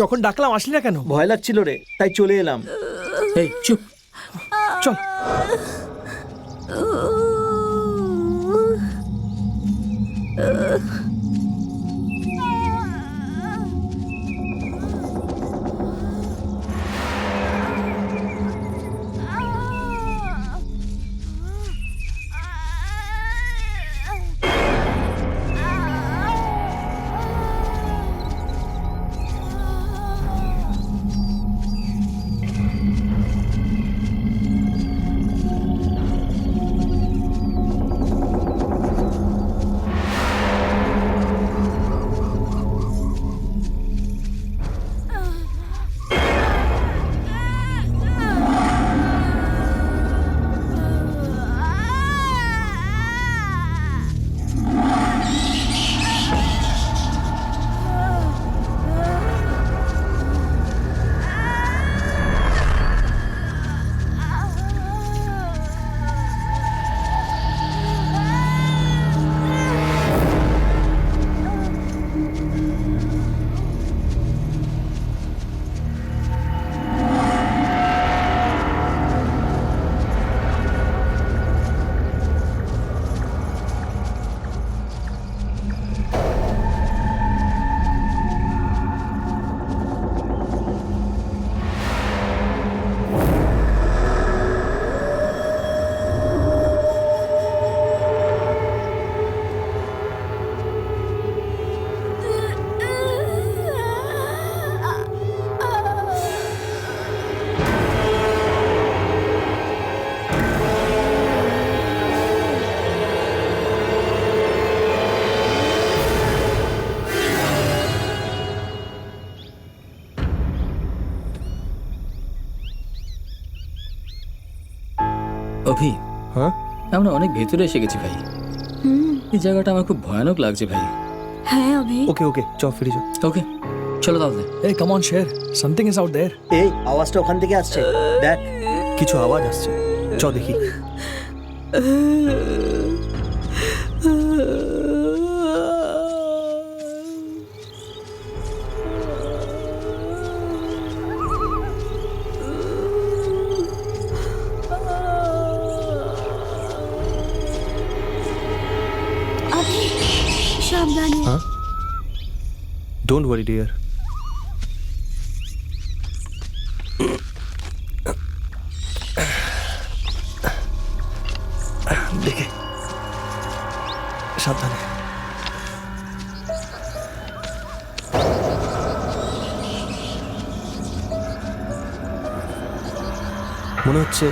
যখন ডাকলাম আসলি না কেন? ভয় লাগছিল রে, তাই চলে এলাম। এই চুপ। চল। অভি, হ্যাঁ আমরা অনেক ভেতরে এসে গেছি ভাই। এই জায়গাটা আমার খুব ভয়ানক লাগছে ভাই। হ্যাঁ অভি, ওকে ওকে চল ফিরে চল। ওকে চলো তাহলে। এই come on share, something is out there. এই আওয়াজটা ওখান থেকে আসছে, দেখ। কিছু আওয়াজ আসছে, চল দেখি। অভি সাবধানে। হ্যাঁ ডোন্ট ওয়ারি ডিয়ার। দেখে সাবধানে। মনে হচ্ছে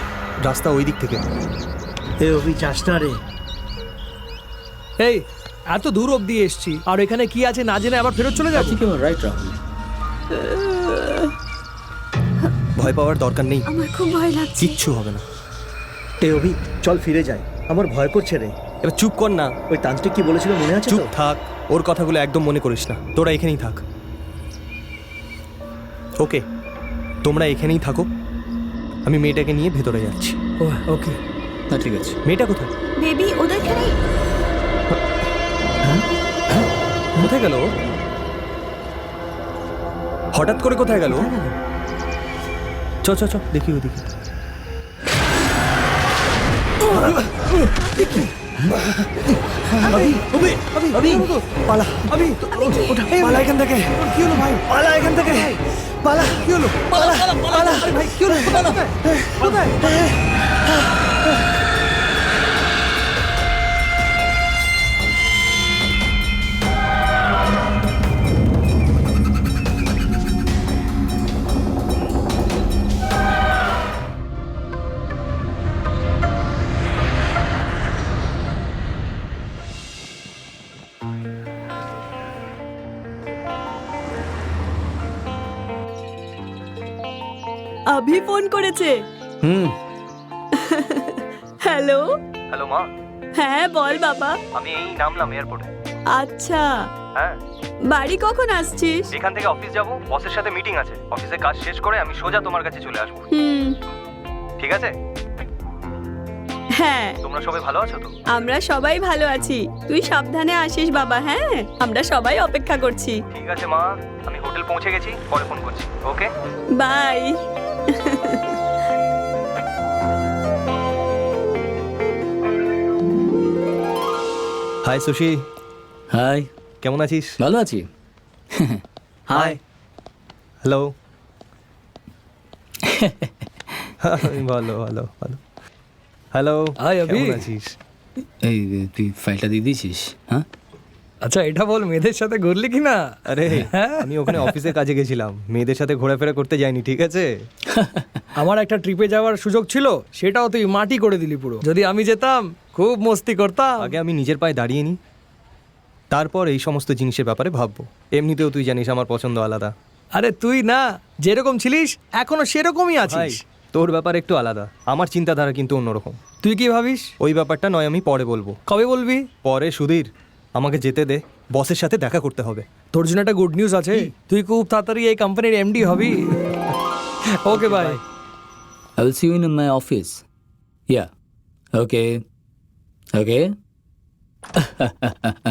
রাস্তা ওই দিক থেকে। এই অভি যাস না রে। এই এত দূর অব্দি এসছি, আর এখানে কি আছে না জেনে আবার ফেরত চলে যাচ্ছি। ঠিক আমার রাইট রাহুল। ভয় পাওয়ার দরকার নেই, আমার খুব ভয় লাগছে। কিচ্ছু হবে না। এই অভি চল ফিরে যাই, আমার ভয় করছে রে। এবার চুপ কর না। ওই তান্ত্রিক কি বলেছিল মনে আছে চুপ তো? থাক, ওর কথাগুলো একদম মনে করিস না। তোরা এখানেই থাক। ওকে তোমরা এখানেই থাকো, আমি মেয়েটাকে নিয়ে ভেতরে যাচ্ছি। ওকে না ঠিক আছে। মেয়েটা কোথায়? বেবি ওদেরখানে। কোথায় গেল? হঠাৎ করে কোথায় গেল? চ চ চ দেখি ওদিকে। পালা পালা এখান থেকে। কি হলো ভাই? পালা এখান থেকে, পালা। কি হলো? পালা পালা ভাই, কি হলো? কোথায়? অভি ফোন করেছে। হ্যালো। হ্যালো মা। হ্যাঁ বল বাবা। আমি এই নামলাম এয়ারপোর্টে। আচ্ছা হ্যাঁ বাড়ি কখন আসছিস? এখান থেকে অফিস যাব, বসের সাথে মিটিং আছে। অফিসে কাজ শেষ করে আমি সোজা তোমার কাছে চলে আসবো। হুম ঠিক আছে? হ্যাঁ তোমরা সবাই ভালো আছো তো? আমরা সবাই ভালো আছি। তুই সাবধানে আসিস বাবা। হ্যাঁ, আমরা সবাই অপেক্ষা করছি। ঠিক আছে মা, আমি হোটেল পৌঁছে গেছি, পরে ফোন করছি। Okay bye. Hi Sushi, hi, কেমন আছিস? ভালো আছি। হাই। হ্যালো। ভালো ভালো ভালো। হ্যালো। হাই অভি। কেমন আছিস? এই তুই ফাইলটা দিয়ে দিয়েছিস? হ্যাঁ, আচ্ছা এটা বল, মেয়েদের সাথে ঘুরলি কি না? আরে আমি ওখানে অফিসে কাজে গেছিলাম, মেয়েদের সাথে ঘোরাফেরা করতে যাইনি, ঠিক আছে? আমার একটা ট্রিপে যাওয়ার সুযোগ ছিল, সেটাও তুই মাটি করে দিলি পুরো। যদি আমি যেতাম খুব মস্তি করতাম। আগে আমি নিজের পায়ে দাঁড়িয়ে নিই, তারপর এই সমস্ত জিনিসের ব্যাপারে ভাববো। এমনিতেও তুই জানিস আমার পছন্দ আলাদা। আরে তুই না যেরকম ছিলিস এখনো সেরকমই ভাই, আছিস। তোর ব্যাপার একটু আলাদা, আমার চিন্তাধারা কিন্তু অন্যরকম। তুই কি ভাবিস? ওই ব্যাপারটা নয়, আমি পরে বলবো। কবে বলবি? পরে সুধীর, আমাকে যেতে দে, বসের সাথে দেখা করতে হবে। তোর জন্য একটা গুড নিউজ আছে, তুই খুব তাড়াতাড়ি এই কোম্পানির MD hobby. Okay bye. I will see you in my office. Yeah. Okay. Okay.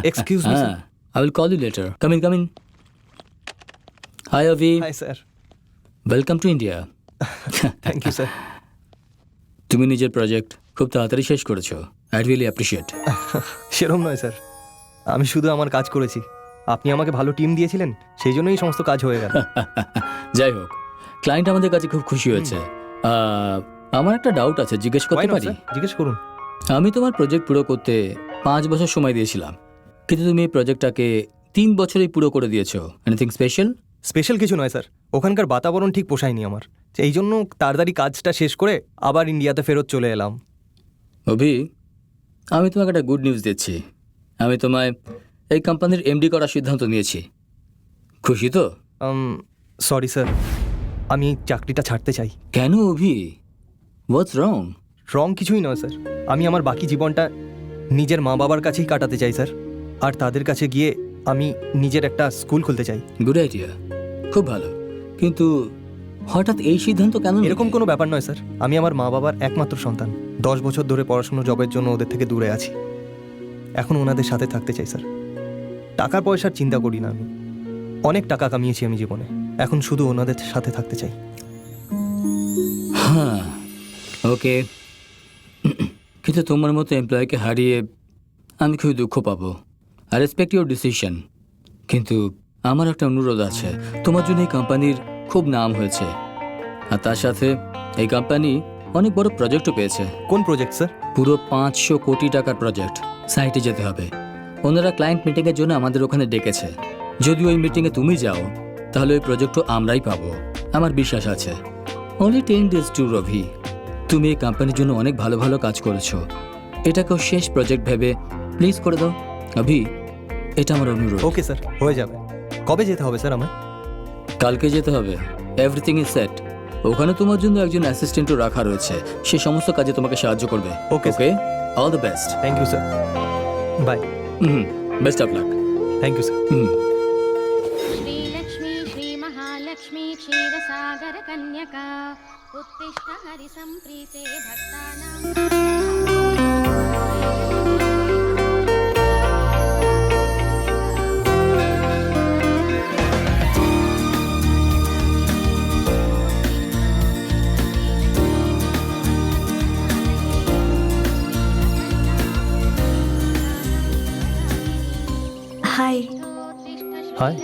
Excuse me sir. I will call you later. Come in, come in. Hi, Avi. Hi sir. Welcome to India. Thank you sir. তুমি নিজের project খুব তাড়াতাড়ি শেষ করেছো। I really appreciate. সেরকম নয় sir, আমি শুধু আমার কাজ করেছি। আপনি আমাকে ভালো টিম দিয়েছিলেন, সেই জন্যই এই সমস্ত কাজ হয়ে গেল। যাই হোক, ক্লায়েন্ট আমাদের কাছে খুব খুশি হয়েছে। আমার একটা ডাউট আছে, জিজ্ঞেস Why করতে not, পারি? sir? জিজ্ঞেস করুন। আমি তোমার প্রজেক্ট পুরো করতে 5 বছর সময় দিয়েছিলাম, কিন্তু তুমি এই প্রজেক্টটাকে 3 বছরেই পুরো করে দিয়েছো। Anything special? স্পেশাল কিছু নয় স্যার, ওখানকার বাতাবরণ ঠিক পোষায়নি আমার, এই জন্য তাড়াতাড়ি কাজটা শেষ করে আবার ইন্ডিয়াতে ফেরত চলে এলাম। অভি, আমি তোমাকে একটা গুড নিউজ দিচ্ছি। আমি তোমায় এই কোম্পানির এমডি করার সিদ্ধান্ত নিয়েছি। খুশি তো? সরি স্যার, আমি এই চাকরিটা ছাড়তে চাই। কেন অভি? হোয়াটস রং? রং কিছুই নয় স্যার, আমি আমার বাকি জীবনটা নিজের মা বাবার কাছেই কাটাতে চাই স্যার, আর তাদের কাছে গিয়ে আমি নিজের একটা স্কুল খুলতে চাই। গুড আইডিয়া, খুব ভালো। কিন্তু হঠাৎ এই সিদ্ধান্ত কেন? এরকম কোনো ব্যাপার নয় স্যার, আমি আমার মা বাবার একমাত্র সন্তান। 10 বছর ধরে পড়াশুনো জবের জন্য ওদের থেকে দূরে আছি, এখন ওনাদের সাথে থাকতে চাই স্যার। টাকা পয়সার চিন্তা করি না আমি, অনেক টাকা কামিয়েছি আমি জীবনে, এখন শুধু ওনাদের সাথে থাকতে চাই। হ্যাঁ, ওকে। কিন্তু তোমার মতো এমপ্লয়িকে হারিয়ে আমি খুবই দুঃখ পাবো। আই রেসপেক্ট ইউর ডিসিশন, কিন্তু আমার একটা অনুরোধ আছে। তোমার জন্য এই কোম্পানির খুব নাম হয়েছে, আর তার সাথে এই কোম্পানি অনেক বড় প্রজেক্টও পেয়েছে। কোন প্রজেক্ট স্যার? পুরো 500 কোটি টাকার প্রজেক্ট। সাইটে যেতে হবে, ওনারা ক্লায়েন্ট মিটিংয়ের জন্য আমাদের ওখানে ডেকেছে। যদি ওই মিটিংয়ে তুমি যাও তাহলে ওই প্রজেক্টও আমরাই পাবো, আমার বিশ্বাস আছে। অনলি 10 days টু রভি, তুমি এই কোম্পানির জন্য অনেক ভালো ভালো কাজ করেছো, এটাকেও শেষ প্রজেক্ট ভেবে প্লিজ করে দাও অভি, এটা আমার অনুরোধ। ওকে স্যার, হয়ে যাবে। কবে যেতে হবে স্যার আমার? কালকে যেতে হবে। Everything is set. ওখানে তোমার জন্য একজন অ্যাসিস্ট্যান্টও রাখা রয়েছে, সে সমস্ত কাজে তোমাকে সাহায্য করবে। Okay, okay, all the best. Thank you sir, bye. Best of luck. Thank you sir. श्रीलक्ष्मी श्रीमहालक्ष्मी क्षीरसागर कन्यका उत्तिष्ठ हरिसम्प्रीते भक्तानां। Hi, hi.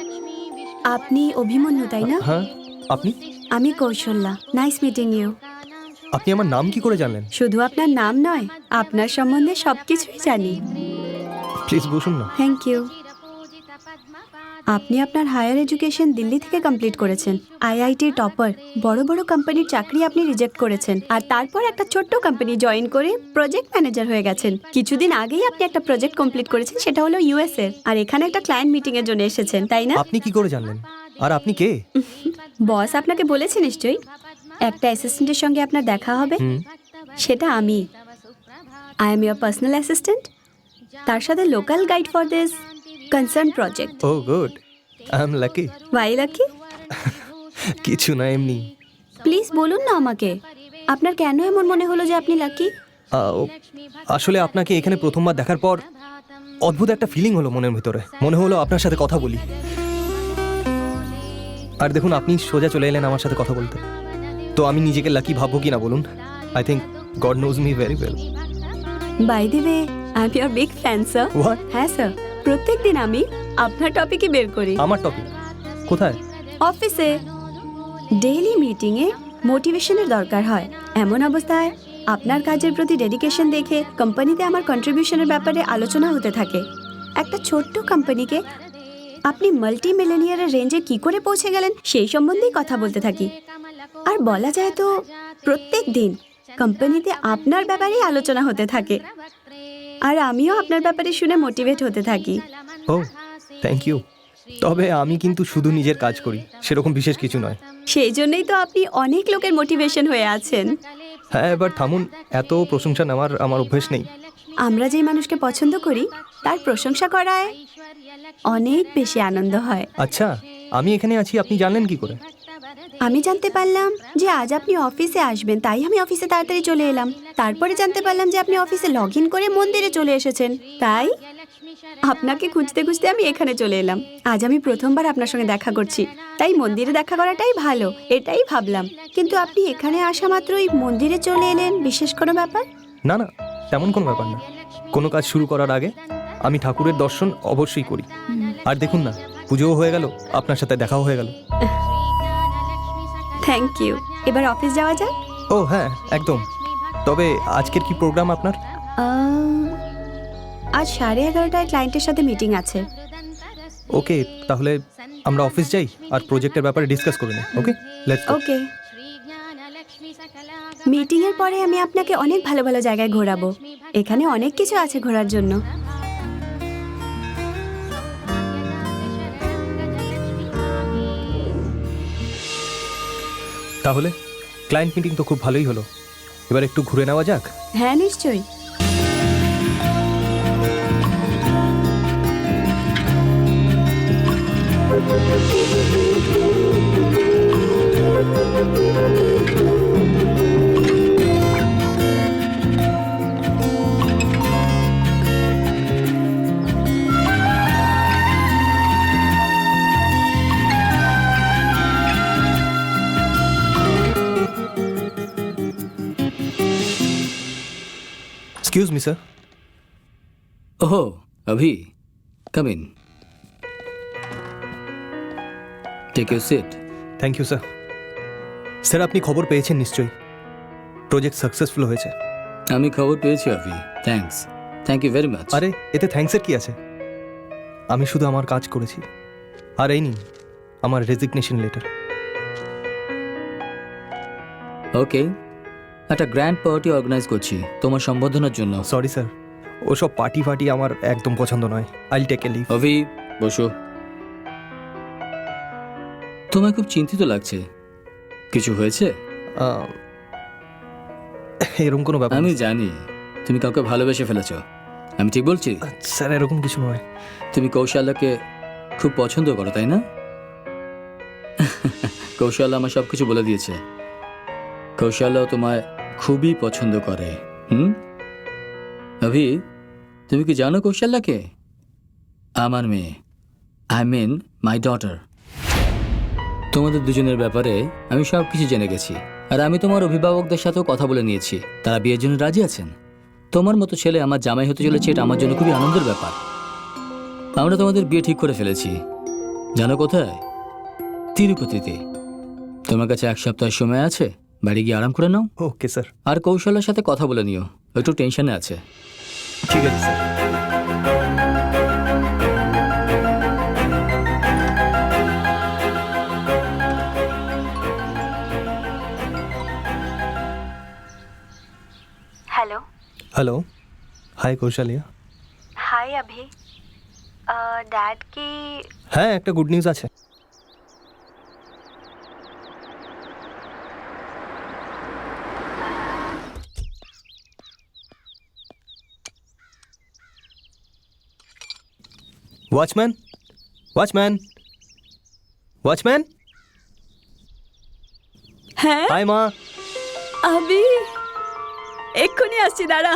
আপনি অভিমন্যু তাই না? হ্যাঁ, আপনি? আমি কৌশল্যা। Nice meeting you. আপনি আমার নাম কি করে জানলেন? শুধু আপনার নাম নয়, আপনার সম্বন্ধে সবকিছুই জানি। প্লিজ বসুন না। Thank you. আপনি আপনার হায়ার এডুকেশন দিল্লি থেকে কমপ্লিট করেছেন, আইআইটি টপার। বড় বড় কোম্পানির চাকরি আপনি রিজেক্ট করেছেন, আর তারপর একটা ছোট্ট কোম্পানি জয়েন করে প্রজেক্ট ম্যানেজার হয়ে গেছেন। কিছুদিন আগেই আপনি একটা প্রজেক্ট কমপ্লিট করেছেন, সেটা হলো ইউএস এর, আর এখানে একটা ক্লায়েন্ট মিটিং এর জন্য এসেছেন, তাই না? আপনি কি করে জানলেন? আর আপনি কে? বস আপনাকে বলেছে নিশ্চয়ই, একটা অ্যাসিস্ট্যান্টের সঙ্গে আপনার দেখা হবে। সেটা আমি। I am your personal assistant, তার সাথে local guide for this concern project. Oh good, I am lucky. Why lucky? কিছু না, এমনি। প্লিজ বলুন না আমাকে, আপনার কেন এমন মনে হলো যে আপনি লাকি? আসলে আপনাকে এখানে প্রথমবার দেখার পর অদ্ভুত একটা ফিলিং হলো মনের ভিতরে, মনে হলো আপনার সাথে কথা বলি। আর দেখুন, আপনি সোজা চলে এলেন আমার সাথে কথা বলতে, তো আমি নিজেকে লাকি ভাববো কি না বলুন? I think God knows me very well. By the way, I am your big fan sir. What? হ্যাঁ স্যার, প্রত্যেকদিন আমি আপনার টপিকই বের করি। আমার টপিক কোথায়? অফিসে ডেইলি মিটিংয়ে মোটিভেশনের দরকার হয়। এমন অবস্থায় আপনার কাজের প্রতি ডেডিকেশন দেখে কোম্পানিতে আমার কন্ট্রিবিউশনের ব্যাপারে আলোচনা হতে থাকে। একটা ছোট্ট কোম্পানিকে আপনি মাল্টি মিলিয়নিয়ারের রেঞ্জে কি করে পৌঁছে গেলেন সেই সম্বন্ধেই কথা বলতে থাকি। আর বলা যায় তো প্রত্যেক দিন কোম্পানিতে আপনার ব্যাপারেই আলোচনা হতে থাকে, আর আমিও আপনার ব্যাপারে শুনে মোটিভেট হতে থাকি। ও থ্যাংক ইউ। তবে আমি কিন্তু শুধু নিজের কাজ করি, সেরকম বিশেষ কিছু নয়। সেই জন্যই তো আপনি অনেক লোকের মোটিভেশন হয়ে আছেন। হ্যাঁ, এবার থামুন, এত প্রশংসা নেওয়ার আমার অভ্যেস নেই। আমরা যে মানুষকে পছন্দ করি তার প্রশংসা করায় অনেক বেশি আনন্দ হয়। আচ্ছা, আমি এখানে আছি আপনি জানলেন কি করে? আমি জানতে পারলাম যে আজ আপনি অফিসে আসবেন, তাই আমি অফিসে তাড়াতাড়ি চলে এলাম। তারপরে জানতে পারলাম যে আপনি অফিসে লগ ইন করে মন্দিরে চলে এসেছেন, তাই আপনাকে খুঁজতে খুঁজতে আমি এখানে চলে এলাম। আজ আমি প্রথমবার আপনার সঙ্গে দেখা করছি, তাই মন্দিরে দেখা করাটাই ভালো, এটাই ভাবলাম। কিন্তু আপনি এখানে আসা মাত্রই মন্দিরে চলে এলেন, বিশেষ কোনো ব্যাপার? না না, তেমন কোনো ব্যাপার না। কোনো কাজ শুরু করার আগে আমি ঠাকুরের দর্শন অবশ্যই করি। আর দেখুন না, পুজোও হয়ে গেল, আপনার সাথে দেখাও হয়ে গেল। Thank you. এবার অফিস যাওয়া যাক। ও হ্যাঁ, একদম। তবে আজকের কি প্রোগ্রাম আপনার? আজ 11:30টায় ক্লায়েন্টের সাথে মিটিং আছে। ওকে, তাহলে আমরা অফিস যাই আর প্রজেক্টের ব্যাপারে ডিসকাস করে নিই। ওকে, লেটস গো। ওকে, মিটিংয়ের পরে আমি আপনাকে অনেক ভালো ভালো জায়গায় ঘোরাবো। এখানে অনেক কিছু আছে ঘোরার জন্য। তাহলে ক্লায়েন্ট মিটিং তো খুব ভালোই হলো, এবার একটু ঘুরে নেওয়া যাক। হ্যাঁ নিশ্চয়ই। Excuse me sir. Oh Abhi, come in, take your seat. Thank you sir. Sir, আপনি খবর পেয়েছেন নিশ্চয়ই, প্রজেক্ট সাকসেসফুল হয়েছে। আমি খবর পেয়েছি Abhi, thanks, thank you very much. আরে এতে থ্যাঙ্কসের কি আছে? আমি শুধু আমার কাজ করেছি। আর এই নিন আমার রেজিগনেশন লেটার। ওকে, একটা গ্র্যান্ড পার্টি অর্গানাইজ করছি তোমার সম্বোধনার জন্য। সরি স্যার, ওসব পার্টি ফার্টি আমার একদম পছন্দ নয়। আইল টেক এ লিভ। অভি বসো। তোমায় খুব চিন্তিত লাগছে, কিছু হয়েছে? এরকম কোনো ব্যাপার আমি নেই। জানি তুমি কাউকে ভালোবেসে ফেলেছো, আমি ঠিক বলছি? স্যার এরকম কিছু নয়। তুমি কৌশালাকে খুব পছন্দ করো তাই না? কৌশালা আমার সব কিছু বলে দিয়েছে। কৌশালাও তোমায় খুবই পছন্দ করে। অভি, তুমি কি জানো কৌশালাকে? আমার মেয়ে, আই মিন মাই ডটার। তোমাদের দুজনের ব্যাপারে আমি সব কিছু জেনে গেছি, আর আমি তোমার অভিভাবকদের সাথেও কথা বলে নিয়েছি, তারা বিয়ের জন্য রাজি আছেন। তোমার মতো ছেলে আমার জামাই হতে চলেছে, এটা আমার জন্য খুবই আনন্দের ব্যাপার। আমরা তোমাদের বিয়ে ঠিক করে ফেলেছি। জানো কোথায়? তিরুপতিতে। তোমার কাছে 1 সপ্তাহ সময় আছে, বাড়ি গিয়ে আরাম করে নাও। Okay sir. আর কৌশলের সাথে কথা বলে নিও, একটু টেনশনে আছে। ঠিক আছে sir. Hello. Hello, hi Kaushalya. Hi Abhi. Dad কি? হ্যাঁ, একটা গুড নিউজ আছে। Watchman, watchman, watchman. হ্যাঁ হাই মা। অভি, এক্ষুনি আসছি, দাঁড়া।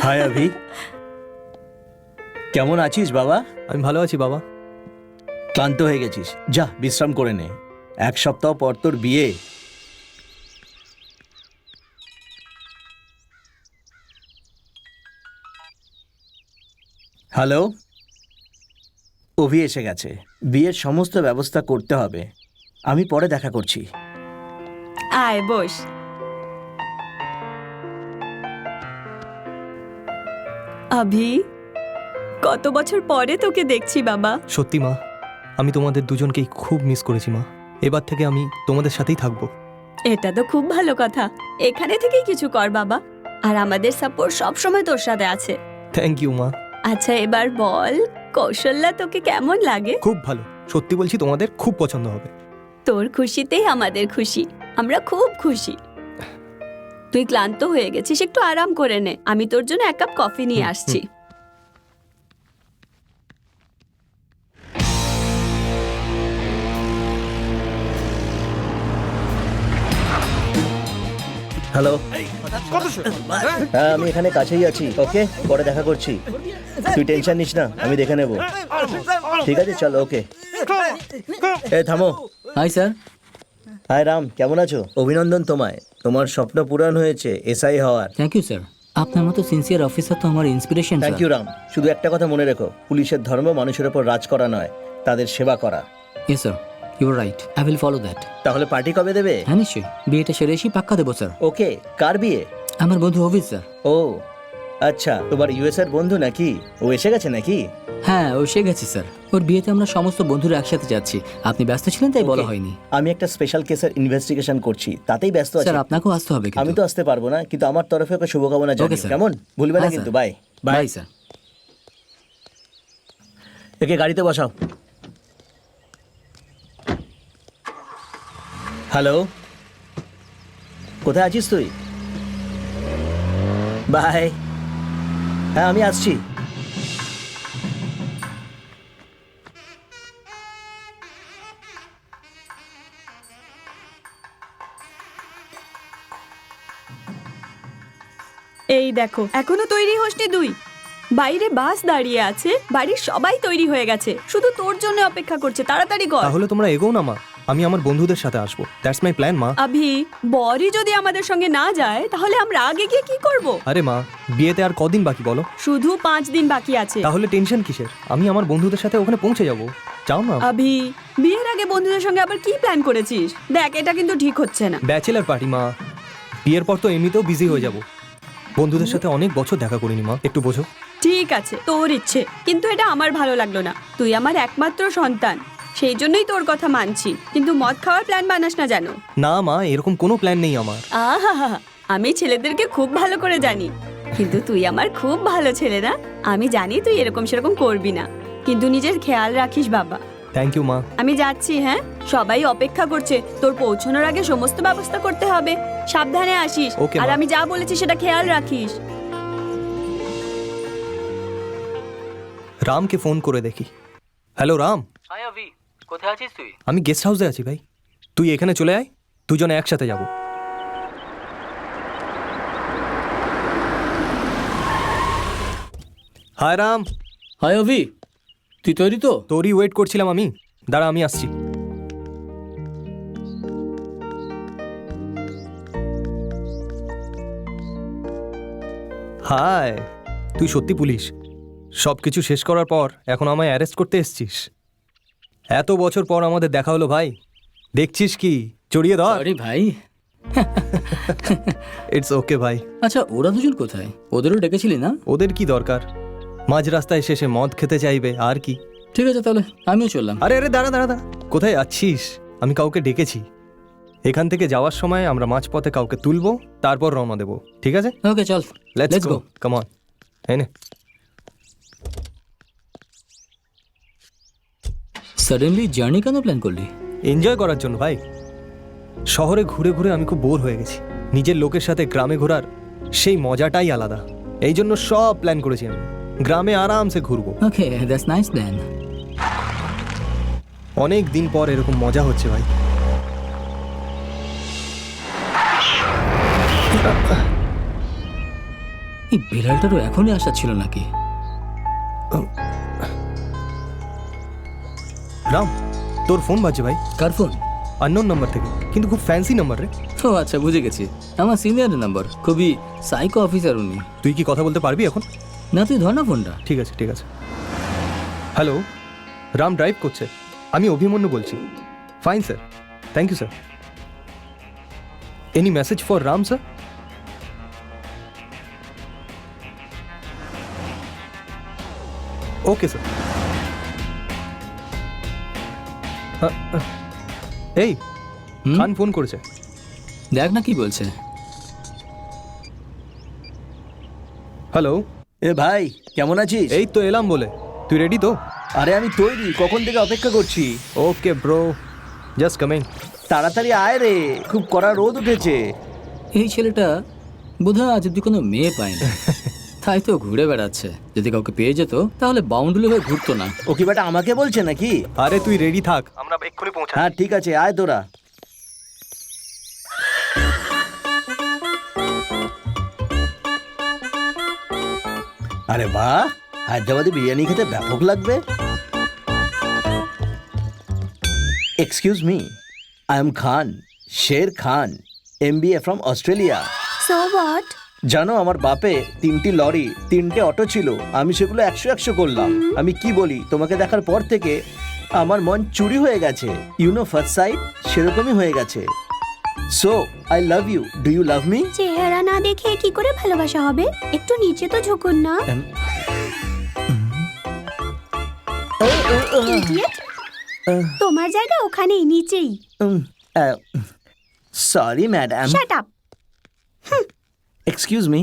হাই অভি, কেমন আছিস বাবা? আমি ভালো আছি বাবা। ক্লান্ত হয়ে গেছিস, যা বিশ্রাম করে নে। 1 সপ্তাহ পর তোর বিয়ে। হ্যালো, অভি এসে গেছে। বিয়ের সমস্ত ব্যবস্থা করতে হবে। আমি পরে দেখা করছি। আয় বস। অভি, কত বছর পরে তোকে দেখছি বাবা। সত্যি মা, আমি তোমাদের দুজনকেই খুব মিস করেছি মা। এবার থেকে আমি তোমাদের সাথেই থাকবো। এটা তো খুব ভালো কথা। এখানে থেকেই কিছু কর বাবা, আর আমাদের সাপোর্ট সব সময় তোর সাথে আছে। থ্যাংক ইউ মা। আচ্ছা এবার বল, কৌশল্যা তোকে কেমন লাগে? খুব ভালো, সত্যি বলছি তোমাদের খুব পছন্দ হবে। তোর খুশিতেই আমাদের খুশি, আমরা খুব খুশি। তুই ক্লান্ত হয়ে গেছিস, একটু আরাম করে নে। আমি তোর জন্য 1 কাপ কফি নিয়ে আসছি। হ্যালো, হ্যাঁ আমি এখানে কাছেই আছি। ওকে, পরে দেখা করছি। তুই টেনশন নিস না, আমি দেখে নেব। ঠিক আছে, চল। ওকে, এ থামো। Hi sir. হাই রাম, কেমন আছো? অভিনন্দন তোমায়, তোমার স্বপ্ন পূরণ হয়েছে এসআই হওয়ার। Thank you sir. আপনার মতো সিনসিয়ার অফিসার তো আমার inspiration thank sir. You Ram. শুধু একটা কথা মনে রেখো, পুলিশের ধর্ম মানুষের উপর রাজ করা নয়, তাদের সেবা করা। Yes sir, you are right, I will follow that. তাহলে পার্টি কবে দেবে? হ্যাঁ নিশ্চয়ই, বিয়েটা সেরে এসেই পাক্কা দেবো স্যার। ওকে, কার বিয়ে? আমার বন্ধু অভিজ স্যার। ও আচ্ছা, তোমার ইউএস এর বন্ধু নাকি? ও এসে গেছে নাকি? হ্যাঁ ও সে গেছে স্যার, ওর বিয়েতে আমরা সমস্ত বন্ধুরা একসাথে যাচ্ছি। আপনি ব্যস্ত ছিলেন তাই বলা Okay. হয়নি। আমি একটা স্পেশাল কেসের ইনভেস্টিগেশন করছি, তাতেই ব্যস্ত আছি। স্যার আপনাকেও আসতে হবে আমি তো আসতে পারবো না, কিন্তু আমার তরফে ওকে শুভকামনা জানাই। স্যার। কেমন? ভুলবে না হ্যাঁ, কিন্তু। Sir. Bye bye. Bye sir. একে গাড়িতে বসাও। হ্যালো, কোথায় আছিস তুই? বাই। হ্যাঁ আমি আসছি। এই দেখো, এখনো তৈরি হসনি তুই? বাইরে বাস দাঁড়িয়ে আছে, বাড়ির সবাই তৈরি হয়ে গেছে, শুধু তোর জন্য অপেক্ষা করছে। তাড়াতাড়ি কর। তাহলে তোমরা এগোও না মা, আমি আমার বন্ধুদের সাথে আসবো। দ্যাটস মাই প্ল্যান মা। আভি, বরই যদি আমাদের সঙ্গে না যায় তাহলে আমরা আগে গিয়ে কি করব? আরে মা, বিয়েতে আর কদিন বাকি বলো? শুধু 5 দিন বাকি আছে। তাহলে টেনশন কিসের? আমি আমার বন্ধুদের সাথে ওখানে পৌঁছে যাবো। যাও না। আভি, বিয়ের আগে বন্ধুদের সঙ্গে আবার কি প্ল্যান করেছিস? দেখ, এটা কিন্তু ঠিক হচ্ছে না। ব্যাচেলার পার্টি মা, বিয়ের পর তো এমনিতেও বিজি হয়ে যাব। বন্ধুদের সাথে অনেক বছর দেখা করিনি মা, একটু বোঝো। ঠিক আছে, তোর ইচ্ছে, কিন্তু এটা আমার ভালো লাগলো না। তুই আমার একমাত্র সন্তান, সেই জন্যই তোর কথা মানছি, কিন্তু মদ খাওয়ার প্ল্যান বানাস না জানো? না মা, এরকম কোনো প্ল্যান নেই আমার। আহা, আমি ছেলেদেরকে খুব ভালো করে জানি, কিন্তু তুই আমার খুব ভালো ছেলে না। আমি জানি তুই এরকম সেরকম করবি না, কিন্তু নিজের খেয়াল রাখিস বাবা। থ্যাংক ইউ মা। আমি যাচ্ছি। হ্যাঁ, সবাই অপেক্ষা করছে, তোর পৌঁছানোর আগে সমস্ত ব্যবস্থা করতে হবে। সাবধানে আসিস, Okay, আর মা। আমি যা বলেছি সেটা খেয়াল রাখিস। রামকে ফোন করে দেখি। হ্যালো রাম, হাই অভি, কোথায় আছিস তুই? আমি গেস্ট হাউসে আছি ভাই, তুই এখানে চলে আয়, দুজনে একসাথে যাব। হাই রাম। হাই অভি, তুই তৈরি তো? তোরই ওয়েট করছিলাম আমি, দাঁড়া আমি আসছি। হাই, তুই সত্যি পুলিশ? সব কিছু শেষ করার পর এখন আমায় অ্যারেস্ট করতে এসছিস? এত বছর পর আমাদের দেখা হলো ভাই, দেখছিস কি? জড়িয়ে ধর। আরে ভাই। ইটস ওকে ভাই। আচ্ছা ওরা দুজন কোথায়? ওদেরও ডেকেছিলি না? ওদের কি দরকার? মাঝ রাস্তায় শেষে মদ খেতে চাইবে আর কি। ঠিক আছে তাহলে আমিও চললাম। আরে আরে দাঁড়া দাঁড়া দাঁড়া, কোথায় যাচ্ছিস? আমি কাউকে ডেকেছি, এখান থেকে যাওয়ার সময় আমরা মাঝপথে কাউকে তুলবো, তারপর রওনা দেবো, ঠিক আছে? ওকে চল, লেটস গো, কাম অন। হ্যাঁ, সাডেনলি জার্নি কেন প্ল্যান করলি? এনজয় করার জন্য ভাই। শহরে ঘুরে ঘুরে আমি খুব বোর হয়ে গেছি, নিজের লোকের সাথে গ্রামে ঘোরার সেই মজাটাই আলাদা। এই জন্য সব প্ল্যান করেছি আমি, গ্রামে আরামসে ঘুরবো। ওকে, দ্যাটস নাইস প্ল্যান। অনেক দিন পর এরকম মজা হচ্ছে ভাই। এই বিড়ালটারও এখনই আসা ছিল নাকি? রাম, তোর ফোন বাজছে ভাই, কার ফোন? আননোন নাম্বার থেকে, কিন্তু খুব ফ্যান্সি নাম্বার রে। ও আচ্ছা, বুঝে গেছি, আমার সিনিয়রের নাম্বার, খুবই সাইকো অফিসার উনি। তুই কি কথা বলতে পারবি এখন? না, তুই ধর না ফোনটা। ঠিক আছে ঠিক আছে। হ্যালো, রাম ড্রাইভ করছে, আমি অভিমন্যু বলছি। Fine sir, thank you sir. Any message for Ram sir? Okay sir. এই হুম? খান ফোন করেছে। দেখ না কি বলছে। হ্যালো, এ ভাই, কেমন আছিস? এই তো এলাম বলে, তুই রেডি তো? আরে আমি তৈরি, কখন থেকে অপেক্ষা করছি। Okay bro, just coming. তাড়াতাড়ি আয় রে, খুব কড়া রোদ উঠেছে। এই ছেলেটা বোধহয় আজ অব্দি কোনো মেয়ে পায়নি, তাই তো ঘুরে বেড়াচ্ছে। যদি কাউকে পেয়ে যেত তাহলে বাউন্ডুলে হয়ে ঘুরতো না। ও কি বেটা আমাকে বলছে নাকি? আরে তুই রেডি থাক, আমরা এক্ষুনি পৌঁছা। হ্যাঁ ঠিক আছে, আয় তোরা। আরে বাহ, হায়দ্রাবাদি বিরিয়ানি খেতে ব্যাপক লাগবে। Excuse me, I am Khan, Sher Khan, MBA from Australia. So what? জানো আমার বাপে 3টি লরি 3টে অটো ছিল, আমি সেগুলো 100 করলাম। আমি কি বলি, তোমাকে দেখার পর থেকে আমার মন চুরি হয়ে গেছে। ইউনো ফার্স্ট সাইট সেরকমই হয়ে গেছে। So I love you, do you love me? চেহারা না দেখে কি করে ভালোবাসা হবে? একটু নিচে তো ঝুঁকুন না। Idiot! তোমার জায়গা ওখানেই, নিচেই। Sorry madam. Shut up. Excuse me,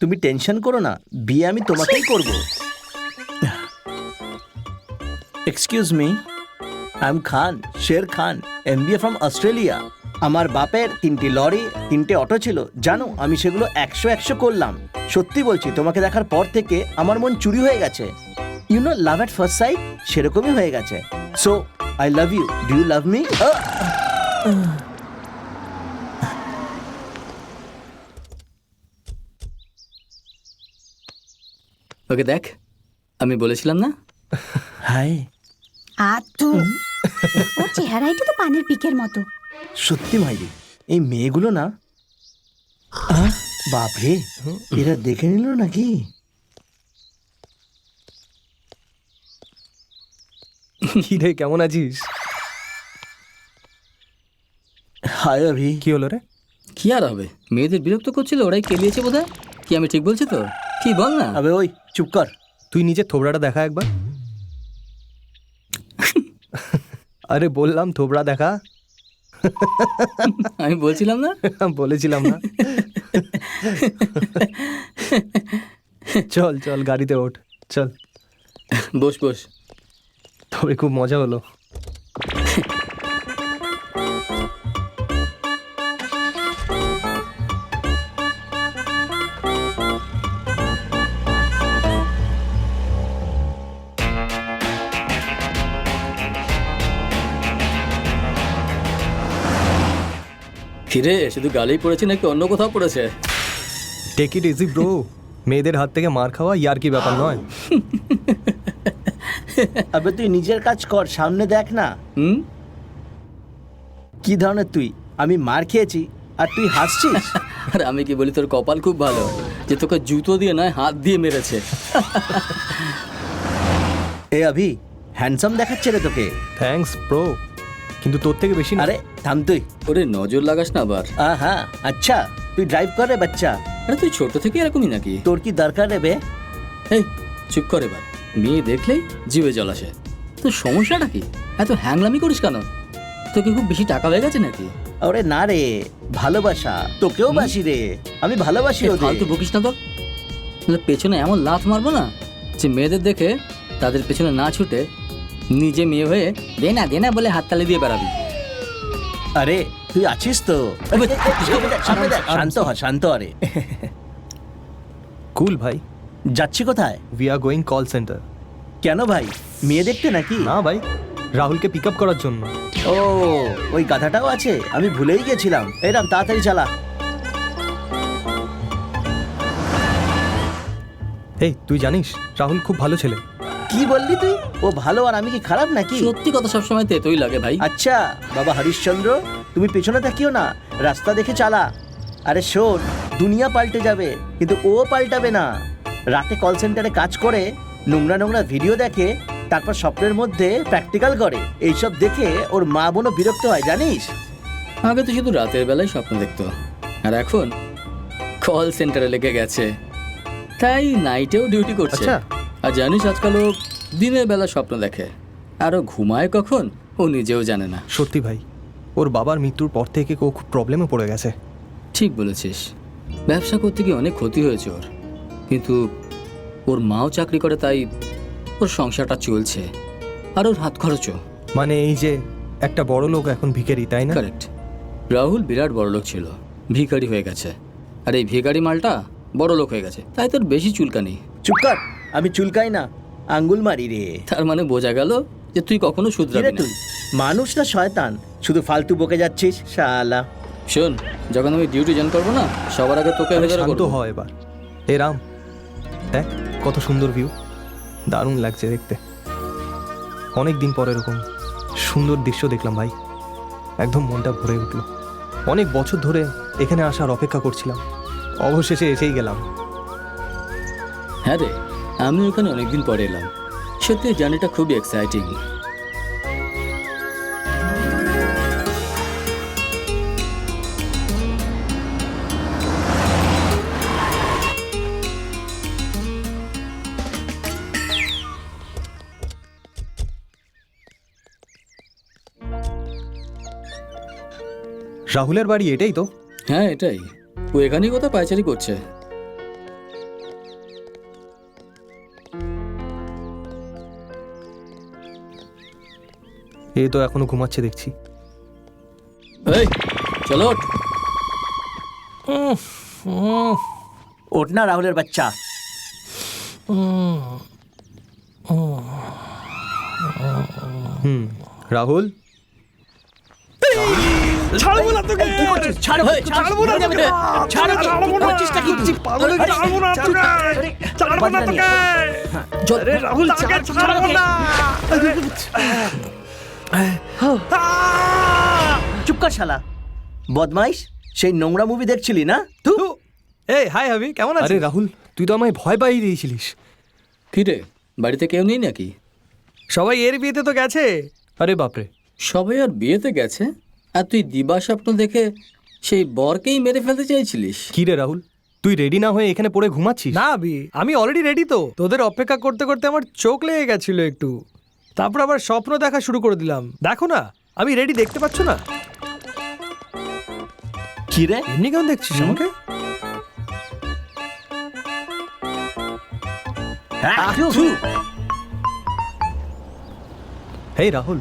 তুমি টেনশন করো না, বিয়ে আমি তোমাকেই করব। Excuse me, I am Khan, Sher Khan, MBA from Australia. আমার বাপের 3টি লরি 3টে অটো ছিল, জানো আমি সেগুলো 100 করলাম। সত্যি বলছি, তোমাকে দেখার পর থেকে আমার মন চুরি হয়ে গেছে। You know love at first sight সেরকমই হয়ে গেছে। So I love you, do you love me? Okay দেখ, আমি বলেছিলাম না? হাই, আতো ওর চেহারাইটা তো পানের পিকের মতো। সত্যি মাইরি, এই মেয়েগুলো না, বাপরে, এরা দেখে নিল নাকি? কি রে, কেমন আছিস? হাই অভি। কি হলো রে? কি আর হবে, মেয়েদের বিরক্ত করছিল, ওরাই কেলিয়েছে বোধহয়। কি আমি ঠিক বলছি তো? কি বল না। আবে ওই চুপ কর। তুই নিজের থোবড়াটা দেখা একবার। আরে বললাম থোবড়া দেখা। আমি বলছিলাম না? বলেছিলাম না? চল চল, গাড়িতে ওঠ, চল। বস বস। তবে খুব মজা হলো। ফিরে শুধু গালেই পড়েছে নাকি অন্য কোথাও পড়েছে? টেক ইট ইজি ব্রো, মেয়েদের হাত থেকে মার খাওয়া ইয়ার কি ব্যাপার নয়। আবে তুই নিজের কাজ কর, সামনে দেখ না। হুম? কি ধরনের তুই? আমি মার খেয়েছি আর তুই হাসছিস? আর আমি কি বলি, তোর কপাল খুব ভালো যে তোকে জুতো দিয়ে নয় হাত দিয়ে মেরেছে। এ অভি, হ্যান্ডসাম দেখাচ্ছে রে তোকে। থ্যাঙ্কস ব্রো, কিন্তু তোর থেকে বেশি না। আরে থাম তুই। ওরে নজর লাগাস না আবার। হ্যাঁ আচ্ছা, তুই ড্রাইভ কর রে বাচ্চা। আরে তুই ছোট থেকে এরকমই নাকি? তোর কি দরকার রে বে? এই চুপ কর এবার, মেয়ে দেখলেই জিভে জল আসে। তোর সমস্যাটা কি? এত হ্যাংলামি করিস কেন? তোকে খুব বেশি টাকা হয়ে গেছে নাকি? ওরে না রে, ভালোবাসা, তোকেও বাসি রে, আমি ভালোবাসি এই ওদের। ফালতু বকিস না তো, নাহলে পেছনে এমন লাথ মারবো না যে মেয়েদের দেখে তাদের পেছনে না ছুটে নিজে মেয়ে হয়ে দে না বলে হাততালি দিয়ে বেড়াবি। আরে তুই আছিস তো? সামনে দেখ, শান্ত আরে। কুল ভাই। যাচ্ছি কোথায়? We are going call centre. কেন ভাই, মেয়ে দেখতে নাকি? না ভাই, রাহুলকে পিক আপ করার জন্য। ও ওই গাধাটাও আছে, আমি ভুলেই গেছিলাম। এরম তাড়াতাড়ি চালা। এই তুই জানিস রাহুল খুব ভালো ছেলে। কি বললি তুই? ও ভালো আর আমি কি খারাপ নাকি? সত্যি কথা সবসময় তেতোই লাগে ভাই। আচ্ছা বাবা হরিশ্চন্দ্র, তুমি পেছনে তাকিও না, রাস্তা দেখে চালা। আরে শোন, দুনিয়া পাল্টে যাবে কিন্তু ও পাল্টাবে না। রাতে কল সেন্টারে কাজ করে নোংরা নোংরা ভিডিও দেখে, তারপর স্বপ্নের মধ্যে প্র্যাকটিক্যাল করে। এইসব দেখে ওর মা বোনও বিরক্ত হয় জানিস। আগে তো শুধু রাতের বেলায় স্বপ্ন দেখতো, আর এখন কল সেন্টারে লেগে গেছে, তাই নাইটেও ডিউটি করছে। আচ্ছা। আর জানিস আজকাল ও দিনের বেলা স্বপ্ন দেখে, আর ও ঘুমায় কখন ও নিজেও জানে না। সত্যি ভাই, ওর বাবার মৃত্যুর পর থেকে ও খুব প্রবলেমে পড়ে গেছে। ঠিক বলেছিস, ব্যবসা করতে গিয়ে অনেক ক্ষতি হয়েছে ওর, কিন্তু ওর মাও চাকরি করে তাই ওর সংসারটা চলছে, আর ওর হাত খরচও। মানে এই যে একটা বড় লোক এখন ভিখারি, তাই না? কারেক্ট। রাহুল বিরাট বড় লোক ছিল, ভিখারি হয়ে গেছে, আর এই ভিখারি মালটা বড় লোক হয়ে গেছে, তাই তোর বেশি চুলকানি। চুপ কর, আমি চুলকাই না, আঙ্গুল মারি রে। তার মানে বোঝা গেল যে তুই কখনো কি রে শুধরাবি না। তুই? মানুষ না শয়তান, শুধু ফালতু বকে যাচ্ছিস শালা। শোন, যখন আমি ডিউটি জয়েন করবো না, সবার আগে তোকে আরে হেদারা শান্ত করবো। হ এবার। এ রাম, দেখ কত সুন্দর ভিউ, দারুণ লাগছে দেখতে। অনেক দিন পর এরকম সুন্দর দৃশ্য দেখলাম ভাই, একদম মনটা ভরে উঠলো। অনেক বছর ধরে এখানে আসার অপেক্ষা করছিলাম, অবশেষে এসেই গেলাম। হ্যাঁ রে, আমি ওখানে অনেকদিন পরে এলাম, সত্যি জার্নিটা খুবই এক্সাইটিং। রাহুলের বাড়ি এটাই তো? হ্যাঁ এটাই, ও এখানেই কোথাও পায়চারি করছে। এ তো এখনো ঘুমাচ্ছে দেখছি। এই চলো ওঠ। ওঠ না রাহুলের বাচ্চা। রাহুল, ছাড়বো না তোকে, ছাড়বো ছাড়বো না তোকে, ছাড়বো না, চেষ্টা করছি, পাগল হয়ে ছাড়বো না তোকে, ছাড়বো না তোকে। আরে রাহুল, ছাড়বো না। চুপ কর শালা, বদমাইশ। সেই নোংরা মুভি দেখছিলি না? এই হাই হাবি, কেমন আরে আছিস? রাহুল, তুই তো আমায় ভয় পাইয়ে দিয়েছিলিস। কি রে, বাড়িতে কেউ নেই নাকি? সবাই এর বিয়েতে তো গেছে। আরে বাপরে, সবাই আর বিয়েতে গেছে, আর তুই দিবা স্বপ্ন দেখে সেই বরকেই মেরে ফেলতে চাইছিলিস? কি রে রাহুল, তুই রেডি না হয়ে এখানে পড়ে ঘুমাচ্ছিস? না আবি, আমি অলরেডি রেডি তো। তোদের অপেক্ষা করতে করতে আমার চোখ লেগে গেছিল একটু, তারপর আবার স্বপ্ন দেখা শুরু করে দিলাম। দেখো না, আমি রেডি, দেখতে পাচ্ছ না? কি রে? এমনি কেমন দেখছিস আমাকে? হেই রাহুল,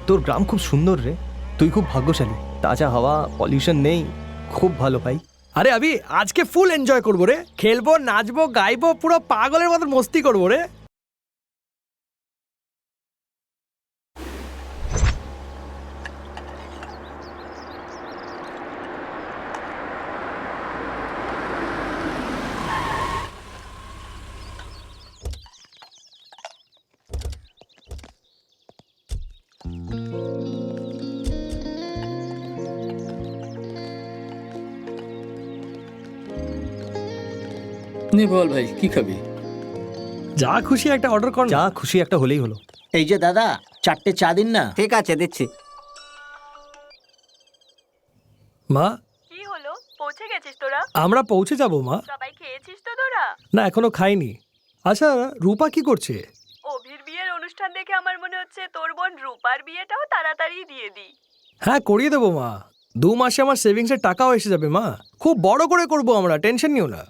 তোর গ্রাম খুব সুন্দর রে, তুই খুব ভাগ্যশালী। তাজা হাওয়া, পলিউশন নেই, খুব ভালো ভাই। আরে আবি, আজকে ফুল এনজয় করবো রে, খেলবো, নাচবো, গাইবো, পুরো পাগলের মতো মস্তি করবো রে। নে বল ভাই, কি খাবি? যা খুশি একটা অর্ডার কর না। যা খুশি একটা হলেই হলো। এই যে দাদা, 4টে চা দিন না। ঠিক আছে দিচ্ছি। মা, কি হলো, পৌঁছে গেছিস তোরা? আমরা পৌঁছে যাবো মা। সবাই খেয়েছিস তো তোরা? না, এখনো খাইনি। আচ্ছা, রূপা কি করছে? অভির বিয়ের অনুষ্ঠান দেখে আমার মনে হচ্ছে তোর বোন রূপার বিয়েটাও তাড়াতাড়ি দিয়ে দিই। হ্যাঁ, করিয়ে দেবো মা। 2 মাসে আমার সেভিংসের টাকাও এসে যাবে মা। খুব বড় করে করবো আমরা, টেনশন নিও না।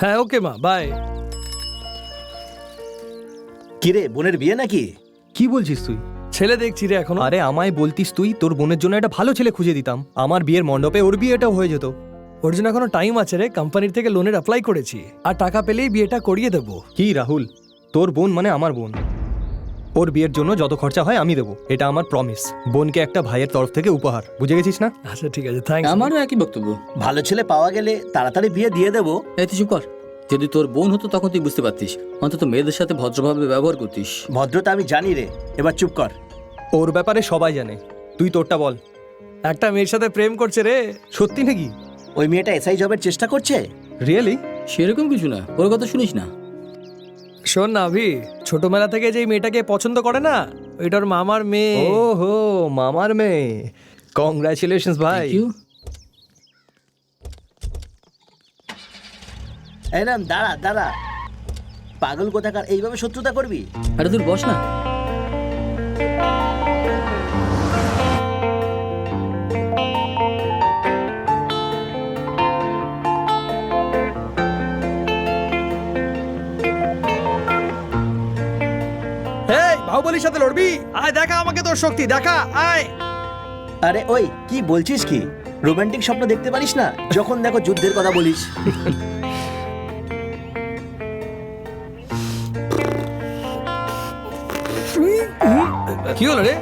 হ্যাঁ ওকে মা, বাই। কি রে, বোনের বিয়ে নাকি? কি বলছিস তুই? ছেলে দেখছি রে এখনো। আরে আমায় বলতিস তুই, তোর বোনের জন্য একটা ভালো ছেলে খুঁজে দিতাম, আমার বিয়ের মণ্ডপে ওর বিয়েটাও হয়ে যেত। ওর জন্য এখনো টাইম আছে রে, কোম্পানির থেকে লোনের অ্যাপ্লাই করেছি, আর টাকা পেলেই বিয়েটা করিয়ে দেবো। কি রাহুল, তোর বোন মানে আমার বোন, ওর বিয়ের জন্য যত খরচা হয় আমি দেবো, এটা আমার প্রমিস। বোনকে একটা ভাইয়ের তরফ থেকে উপহার, বুঝে গেছিস না? আচ্ছা ঠিক আছে, থ্যাঙ্কস। আমারও একই বক্তব্য। ভালো ছেলে পাওয়া গেলে তাড়াতাড়ি বিয়ে দিয়ে দেবো। এই তুই চুপ কর, যদি তোর বোন হতো তখন তুই বুঝতে পারতিস, অন্তত মেয়েদের সাথে ভদ্রভাবে ব্যবহার করতিস। ভদ্রতা আমি জানি রে, এবার চুপ কর। ওর ব্যাপারে সবাই জানে, তুই তোরটা বল। একটা মেয়ের সাথে প্রেম করছে রে। সত্যি নাকি? ওই মেয়েটা এসআই জবের চেষ্টা করছে। রিয়েলি? সেরকম কিছু না, ওর কথা শুনিস না। শোন না অভি, ছোটবেলা থেকে যে মেয়েটাকে পছন্দ করে না, ওইটার মামার মেয়ে। ওহো, মামার মেয়ে। কংগ্রাচুলেশনস ভাই। Thank you. এই না, দাঁড়া দাঁড়া, পাগল কোথাকার, এইভাবে শত্রুতা করবি? আরে তুই বস না। এই বাহুবলীর সাথে লড়বি? আয় দেখা আমাকে তোর শক্তি, দেখা আয়। আরে ওই কি বলছিস কি? রোমান্টিক স্বপ্ন দেখতে পারিস না? যখন দেখো যুদ্ধের কথা বলিস। কি হলো রে?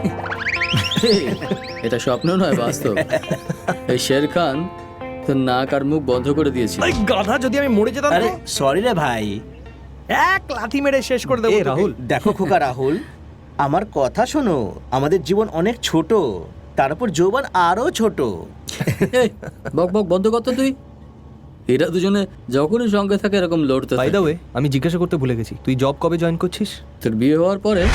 এটা স্বপ্ন নয়, বাস্তব। এই শের খান তোর নাক আর মুখ বন্ধ করে দিয়েছিল। এই গাধা, যদি আমি মরে যেতাম আরে তো সরি রে ভাই। এক লাথি মেরে শেষ করে দেবো এ তোকে। রাহুল, দেখো খোকা রাহুল, আমার কথা শোনো, আমাদের জীবন অনেক ছোট, তার উপর যৌবন আরো ছোট। এই, বক বক বন্ধ কর তো তুই। এরা দুজনে যখনই সঙ্গে থাকে এরকম লড়তে বাই থাকে। দ্য ওয়ে, আমি জিজ্ঞাসা করতে ভুলে গেছি, তুই জব কবে জয়েন করছিস? তোর বিয়ে হওয়ার পরে।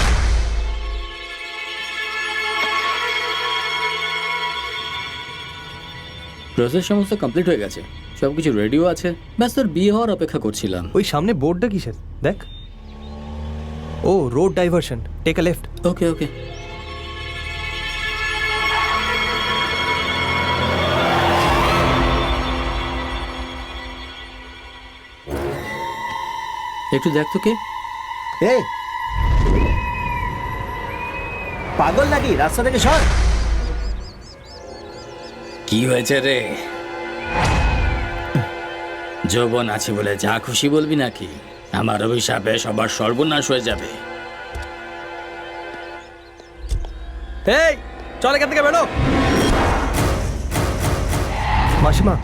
প্রসেস সমস্ত কমপ্লিট হয়ে গেছে, সবকিছু রেডিও আছে, ব্যাস তোর বিয়ে হওয়ার অপেক্ষা করছিলাম। ওই সামনে বোর্ডটা কিসের দেখ। ও, road diversion, take a left. Okay okay. একটু দেখ তো কে। এ পাগল নাকি? রাস্তা থেকে সর। কি হয়েছে রে? যৌবন আছে বলে যা খুশি বলবি নাকি? আমার অভিশাপে সবার সর্বনাশ হয়ে যাবে। এই চল এখান থেকে বেরো। মাসিমা,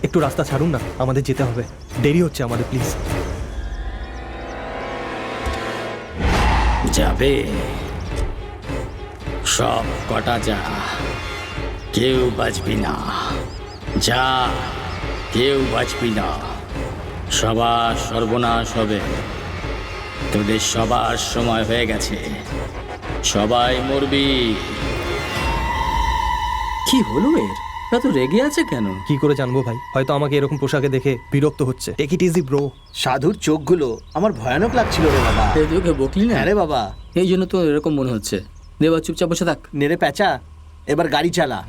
একটু রাস্তা ছাড়ুন না, আমাদের যেতে হবে, দেরি হচ্ছে আমাদের, প্লিজ। যাবে সব কটা যা, কেউ বাঁচবি না। যা, কেউ বাঁচবি না, সবার সর্বনাশ হবে। তোদের সবার সময় হয়ে গেছে, সবাই মরবি। কি হলো এর? এত রেগে আছে কেন? কি করে জানবো ভাই, হয়তো আমাকে এরকম পোশাকে দেখে বিরক্ত হচ্ছে। Take it easy bro. সাধুর চোখগুলো আমার ভয়ানক লাগছিল রে বাবা। এই তোকে বকলি না? হ্যাঁ রে বাবা। এই জন্য তো এরকম মনে হচ্ছে। দেবা চুপচাপ বসে থাক। নেড়ে প্যাঁচা, এবার গাড়ি চালা।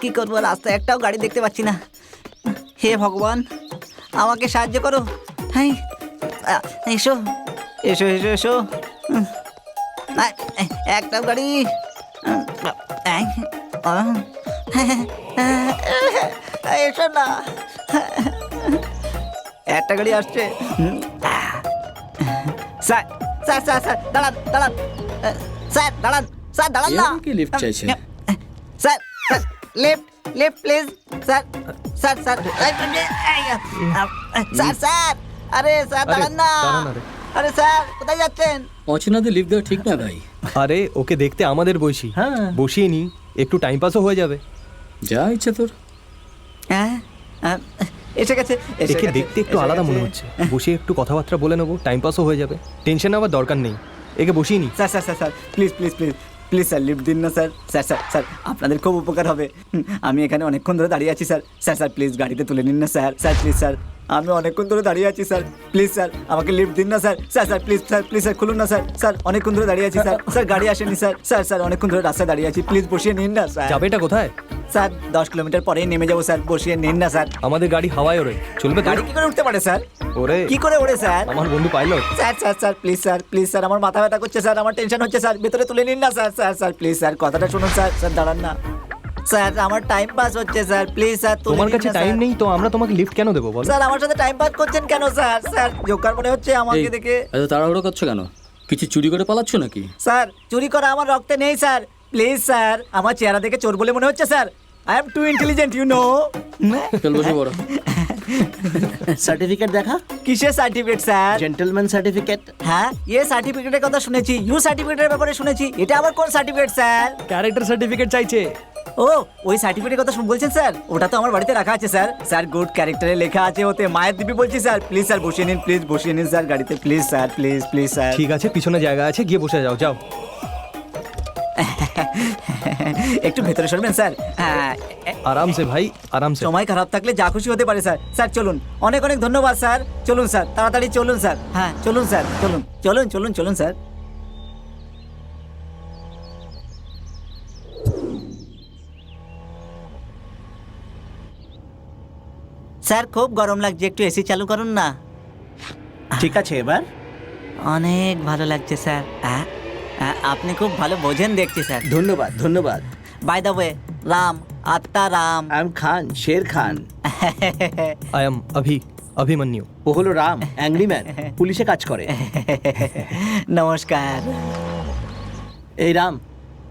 কি করবো, রাস্তায় একটাও গাড়ি দেখতে পাচ্ছি না। হে ভগবান, আমাকে সাহায্য করো। হ্যাঁ, এসো এসো এসো এসো। একটাও গাড়ি। এসো না, একটা গাড়ি আসছে। স্যার স্যার স্যার স্যার দাঁড়ান দাঁড়ান, স্যার দাঁড়ান, স্যার দাঁড়ান না। কি লিফট চাইছে? Sir sir left left please. Sir sir sir sir sir, আরে স্যার আরে, দাঁড়ান না। দাঁড়ান আরে। আরে স্যার কোথায় যাচ্ছেন? অচেনাদের লিফট দেওয়া ঠিক না ভাই। আরে ওকে দেখতে আমাদের বয়সী, হ্যাঁ। বসিয়ে নি, একটু টাইম পাসও হয়ে যাবে। যা ইচ্ছা তোর। হ্যাঁ, এসে গেছে এসে একে গেছে, দেখতে একটু এসে আলাদা গেছে। মনে হচ্ছে, বসিয়ে একটু কথাবার্তা বলে নেবো, টাইম পাসও হয়ে যাবে, টেনশন নেওয়ার দরকার নেই, একে বসিয়ে নি। Sir sir sir sir please please please please sir lift দিন না স্যার। স্যার স্যার স্যার আপনাদের খুব উপকার হবে। আমি এখানে অনেকক্ষণ ধরে দাঁড়িয়ে আছি স্যার। স্যার স্যার প্লিজ গাড়িতে তুলে নিন না স্যার। স্যার প্লিজ স্যার, আমি অনেকক্ষণ ধরে দাঁড়িয়ে আছি স্যার। প্লিজ স্যার আমাকে লিফট দিন না sir. Sir sir please sir, please sir খুলুন না স্যার। স্যার অনেকক্ষণ ধরে দাঁড়িয়ে আছি স্যার। স্যার গাড়ি আসেনি স্যার। স্যার স্যার অনেকক্ষণ ধরে রাস্তায় দাঁড়িয়ে আছি, প্লিজ বসিয়ে নিন না স্যার। যাবেটা কোথায়? স্যার 10 কিলোমিটার পরেই নেমে যাবো স্যার, বসিয়ে নিন না স্যার। আমাদের গাড়ি হাওয়ায় ওরে, চলবে তো? গাড়ি কি করে উঠতে পারে স্যার? ওরে, কি করে ওড়ে স্যার? আমার বন্ধু pilot. Sir sir sir please sir, please sir, আমার মাথা ব্যথা করছে স্যার, আমার টেনশন হচ্ছে স্যার, ভেতরে তুলে নিন না sir. Sir sir please sir, কথাটা শুনুন স্যার। স্যার দাঁড়ান না স্যার, আমার টাইম পাস হচ্ছে স্যার, প্লিজ স্যার তুলে তোমার নিন কাছে না, টাইম স্যার। নেই তো আমরা তোমাকে লিফট কেন দেবো বলো? স্যার আমার সাথে টাইম পাস করছেন কেন স্যার? স্যার জোকার মনে হচ্ছে এই, আমাকে দেখে। এত তাড়াহুড়ো করছো কেন? কিছু চুরি করে পালাচ্ছ নাকি? স্যার চুরি করা আমার রক্তে নেই স্যার, প্লিজ স্যার, আমার চেহারা দেখে চোর বলে মনে হচ্ছে sir. I am too intelligent you know. চল বসে পড়ো। সার্টিফিকেট দেখা, কিসের সার্টিফিকেট স্যার? Gentleman certificate. হ্যাঁ, ইয়ে সার্টিফিকেটের কথা শুনেছি, ইউ সার্টিফিকেটের ব্যাপারে শুনেছি। এটা আবার কোন সার্টিফিকেট স্যার? ক্যারেক্টার সার্টিফিকেট চাইছে। ও, ওই সার্টিফিকেটের কথা বলছেন স্যার? ওটা তো আমার বাড়িতে রাখা আছে স্যার। স্যার গুড ক্যারেক্টারে লেখা আছে ওতে, মায়ের দিবি বলছি স্যার। প্লিজ স্যার বসিয়ে নিন, প্লিজ বসিয়ে নিন স্যার গাড়িতে, please sir, please please sir. ঠিক আছে, পিছনে জায়গা আছে, গিয়ে বসে যাও, যাও। একটু ভেতরে সরবেন স্যার। হ্যাঁ, আরাম সে ভাই, আরাম সে। সময় খারাপ থাকলে যা খুশি হতে পারে স্যার। স্যার চলুন, অনেক অনেক ধন্যবাদ স্যার। চলুন স্যার, তাড়াতাড়ি চলুন স্যার। হ্যাঁ চলুন স্যার, চলুন চলুন চলুন চলুন স্যার। স্যার খুব গরম লাগছে, একটু এসি চালু করুন না। ঠিক আছে এবার? অনেক ভালো লাগছে স্যার। আপনি খুব ভালো বোঝেন দেখছি স্যার। ধন্যবাদ ধন্যবাদ। বাই দ্য ওয়ে, রাম, আত্মা Ram. I am Khan, Sher Khan. I am Abhimanyu. ও হলো রাম, অ্যাংরি ম্যান, পুলিশে কাজ করে। নমস্কার। এই রাম,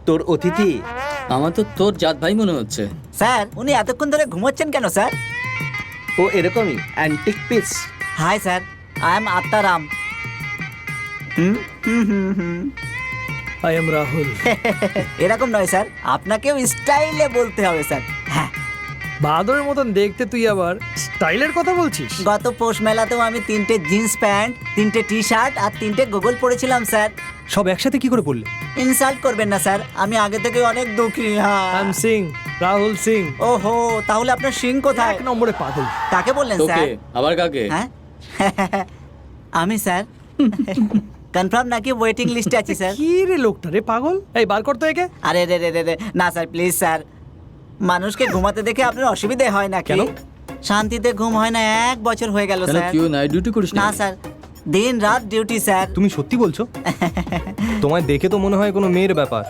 তোর অতিথি। আমার তো তোর জাত ভাই মনে হচ্ছে। স্যার উনি এতক্ষণ ধরে ঘুমোচ্ছেন কেন স্যার? ও এরকমই, antique piece. Hi sir, I M Atmaram. I am Rahul. এরকম নয় স্যার, আপনাকেও স্টাইলে বলতে হবে স্যার। হ্যাঁ, বাদরের মতন দেখতে, তুই আবার স্টাইলের কথা বলছিস? গত পৌষ মেলাতেও আমি 3টে জিন্স প্যান্ট, 3টে টি শার্ট আর 3টে গোগল পরেছিলাম স্যার। সব একসাথে কি করে পড়লে? ইনসাল্ট করবেন না স্যার, আমি আগে থেকে অনেক দুঃখী। হ্যাঁ। I am Singh, Rahul Singh. ওহো, তাহলে আপনার সিং কোথায়? 1 নম্বরে পাগল। কাকে বললেন তোকে স্যার? আবার কাকে? হ্যাঁ আমি স্যার। কনফার্ম নাকি ওয়েটিং লিস্টে আছি স্যার? কি রে লোকটা রে, পাগল। এই বার করতে একে। আরে রে রে রে রে, না স্যার প্লিজ স্যার। মানুষকে ঘুমাতে দেখে আপনার অসুবিধে হয় নাকি? কেন? শান্তিতে ঘুম হয় না 1 বছর হয়ে গেল কেন, স্যার। কিউ নাইট ডিউটি করিস না না? স্যার, দিন রাত ডিউটি স্যার। তুমি সত্যি বলছো? তোমায় দেখে তো মনে হয় কোনো মেয়ের ব্যাপার।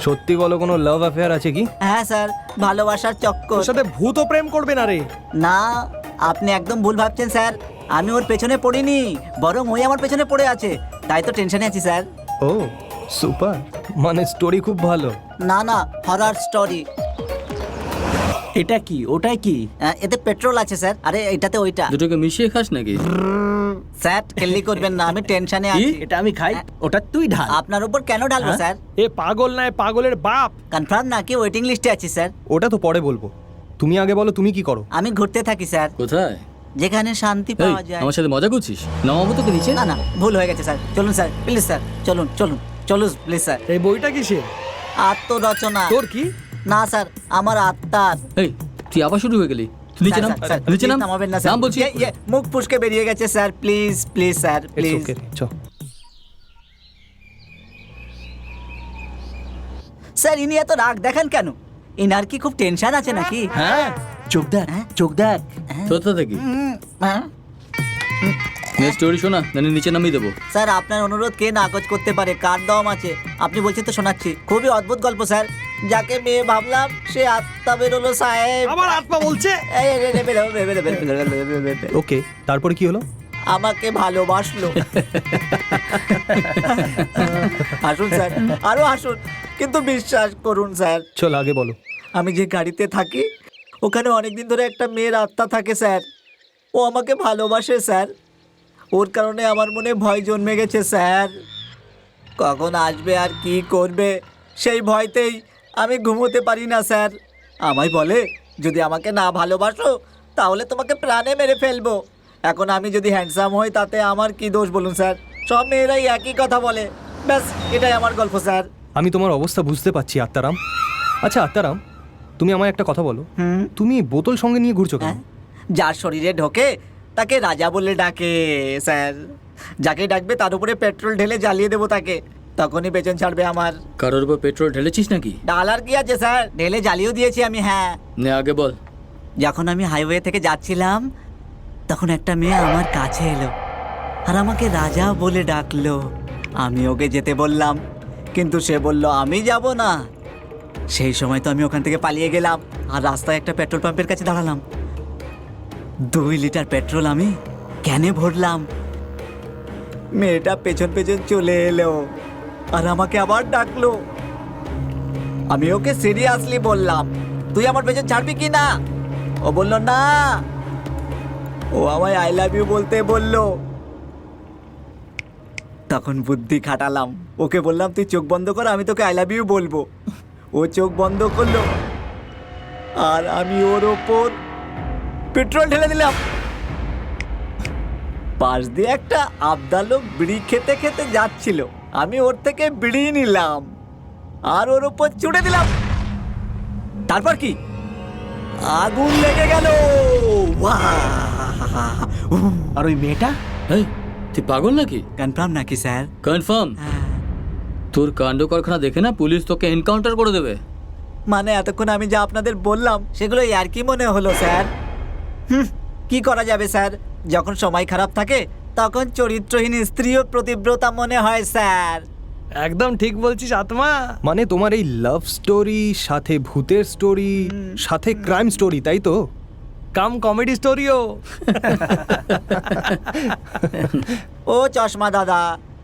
সত্যি বলো, কোনো লাভ অ্যাফেয়ার আছে কি? হ্যাঁ স্যার, ভালোবাসার চক্কর। ওর সাথে ভূত প্রেম করবে না রে। না, আপনি একদম ভুল ভাবছেন স্যার। আমি ওর পেছনে পড়িনি, বরং ওই আমার পেছনে পড়ে আছে, তাই তো টেনশনে আছি স্যার। ও সুপার, মানে স্টোরি খুব ভালো। না না, হরর স্টোরি। এটা কি, ওটাই কি? এতে পেট্রোল আছে স্যার। আরে এটাতে ওইটা। দুটোকে মিশিয়ে খাস নাকি? স্যার খেললি করবেন না, আমি টেনশনে আছি। এটা আমি খাই, ওটা তুই ঢাল। আপনার উপর কেন ঢালবো স্যার? এ পাগল নয়, পাগলের বাপ। কনফার্ম নাকি ওয়েটিং লিস্টে আছি স্যার? ওটা তো পরে বলবো, তুমি আগে বলো তুমি কি করো? আমি ঘুরতে থাকি স্যার, কোথায়? যেখানে শান্তি এই, পাওয়া যায়। আমার সাথে মজা করছিস? নামাবো তোকে নিচে? না না, ভুল হয়ে গেছে স্যার। চলুন স্যার, প্লিজ স্যার, চলুন চলুন চলুন প্লিজ স্যার। এই বইটা কিসের? আত্মরচনা। তোর কি? না স্যার, আমার আত্মার। এই, তুই আবার শুরু হয়ে গেলি। তুই নিচে নাম, স্যার, নিচে নাম। নামাবেন না স্যার। নাম বলছি। মুখ ফুসকে বেরিয়ে গেছে sir, please please sir, it's please. Okay, চ। স্যার ইনি এত রাগ দেখান কেন? ইনার কি খুব টেনশন আছে নাকি? হ্যাঁ, চোখ দেখ, চোখ দেখ। তোতা থেকে হ্যাঁ? স্টোরি শোনা, নানি নিচে নামিয়ে দেবো। স্যার আপনার অনুরোধ কে নাকচ করতে পারে? কার দম আছে? আপনি বলছেন তো শোনাচ্ছি। খুবই অদ্ভুত গল্প স্যার। যাকে মেয়ে ভাবলাম সে আত্মা বেরোলো সাহেব। আমার আত্মা বলছে। এই, এই, এই, বেরো, বেরো, বেরো, বেরো, বেরো, বেরো, বেরো। ওকে, তারপরে কি হলো? আমাকে ভালোবাসলো। আসুন স্যার, আরো আসুন, কিন্তু বিশ্বাস করুন স্যার, চল আগে বলো। আমি যে গাড়িতে থাকি ওখানে অনেকদিন ধরে একটা মেয়ের আত্মা থাকে স্যার। ও আমাকে ভালোবাসে স্যার। ওর কারণে আমার মনে ভয় জন্মে গেছে স্যার। কখন আসবে আর কি করবে সেই ভয়তেই আমি ঘুমোতে পারি না স্যার। আমায় বলে, যদি আমাকে না ভালোবাসো তাহলে তোমাকে প্রাণে মেরে ফেলবো। এখন আমি যদি হ্যান্ডসাম হই তাতে আমার কি দোষ বলুন স্যার? সব মেয়েরাই একই কথা বলে। ব্যাস, এটাই আমার গল্প স্যার। আমি তোমার অবস্থা বুঝতে পারছি আত্মারাম। আচ্ছা আত্মারাম, তুমি আমায় একটা কথা বলো, তুমি বোতল সঙ্গে নিয়ে ঘুরছো কেন? হ্যাঁ? যার শরীরে ঢোকে তাকে রাজা বলে ডাকে স্যার। যাকে ডাকবে তার উপরে পেট্রোল ঢেলে জ্বালিয়ে দেবো তাকে, তখনই পেছন ছাড়বে আমার। কারোর উপর পেট্রোল ঢেলেছিস নাকি? ডালার কি আছে স্যার, ঢেলে জ্বালিয়েও দিয়েছি আমি। হ্যাঁ, নে আগে বল। যখন আমি হাইওয়ে থেকে যাচ্ছিলাম তখন একটা মেয়ে আমার কাছে এলো আর আমাকে রাজা বলে ডাকলো। আমি ওকে যেতে বললাম, কিন্তু সে বলল আমি যাব না। সেই সময় তো আমি ওখান থেকে পালিয়ে গেলাম আর রাস্তায় একটা পেট্রোল পাম্পের কাছে দাঁড়ালাম। 2 লিটার পেট্রোল আমি ক্যানে ভরলাম। মেয়েটা পেছন পেছন চলে এলো আর আমাকে আবার ডাকলো। আমি ওকে সিরিয়াসলি বললাম তুই আমার পেছন ছাড়বি কি না, ও বলল না, ও আমায় আই লাভ ইউ বলতে বললো। তখন বুদ্ধি খাটালাম, ওকে বললাম তুই চোখ বন্ধ কর, আমি তোকে আই লাভ ইউ বলবো। ও চোখ বন্ধ করলো আর আমি ওর ওপর পেট্রোল ঢেলে দিলাম। পাশ দিয়ে একটা আবদালো বিড়ি খেতে খেতে যাচ্ছিল, আমি ওর থেকে বিড়ি নিলাম আর ওর ওপর ছুড়ে দিলাম। তারপর কি, আগুন লেগে গেল। আর ওই মেয়েটা? এই তুই পাগল নাকি? কনফার্ম নাকি স্যার? কনফার্ম। তোর কাণ্ড কারখানা দেখে না পুলিশ তোকে এনকাউন্টার করে দেবে। মানে এতক্ষণ আমি যা আপনাদের বললাম সেগুলো আর কি মনে হলো স্যার? কি করা যাবে স্যার, যখন সময় খারাপ থাকে তখন চরিত্রহীন স্ত্রীও প্রতিব্রতা মনে হয় স্যার। একদম ঠিক বলছিস আত্মা। মানে তোমার এই লাভ স্টোরি সাথে ভূতের স্টোরি সাথে ক্রাইম স্টোরি, তাই তো? কাম কমেডি স্টোরিও। ও চশমা দাদা,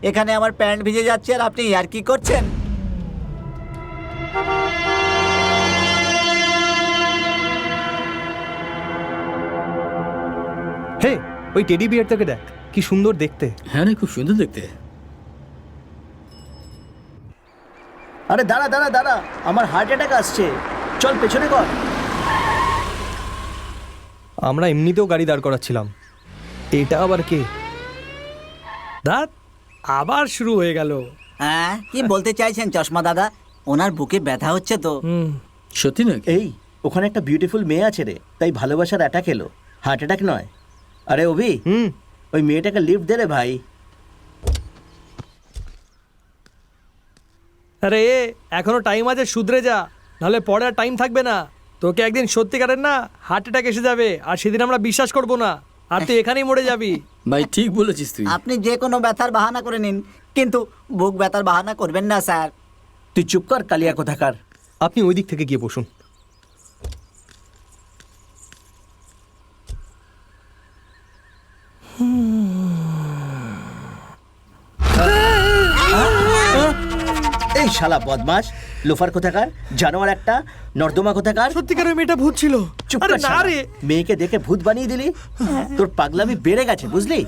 এখানে আমার প্যান্ট ভিজে যাচ্ছে আর আপনি আর কি করছেন? হে, ওই টেডি বিয়ারটাকে দেখ, কি সুন্দর দেখতে। হ্যাঁ রে, খুব সুন্দর দেখতে। আরে দাঁড়া দাঁড়া দাঁড়া, আমার হার্ট অ্যাটাক আসছে, চল পেছনে কর। আমরা এমনিতেও গাড়ি দাঁড় করাচ্ছিলাম, এটা আবার কে? দাঁত আবার শুরু হয়ে গেল। হ্যাঁ, কি বলতে চাইছেন চশমা দাদা? ওনার বুকে ব্যথা হচ্ছে তো। সত্যি নাকি? এই ওখানে একটা বিউটিফুল মেয়ে আছে রে, তাই ভালোবাসার অ্যাটাক এলো, হার্ট অ্যাটাক নয়। আরে অভি, ওই মেয়েটাকে লিফট দে রে ভাই। আরে এখনো টাইম আছে, শুধরে যা, নাহলে পরে আর টাইম থাকবে না। তোকে একদিন সত্যিকারের না হার্ট অ্যাটাক এসে যাবে, আর সেদিন আমরা বিশ্বাস করব না, আর তুই এখানেই মরে যাবি। ভাই ঠিক বলেছিস তুই। আপনি যে কোনো ব্যথার বাহানা করে নিন, কিন্তু বুক ব্যথার বাহানা করবেন না স্যার। তুই চুপ কর কালিয়া কোথাকার। আপনি ওই দিক থেকে গিয়ে বসুন। এই শালা বদমাস, লোফার কোথাকার, জানোয়ার একটা, নর্দমা কোথাকার। সত্যিকারের মেয়েটা ভূত ছিল। চুপ আরে কর না শালা। রে, মেয়েকে দেখে ভূত বানিয়ে দিলি, তোর পাগলামি বেড়ে গেছে বুঝলি।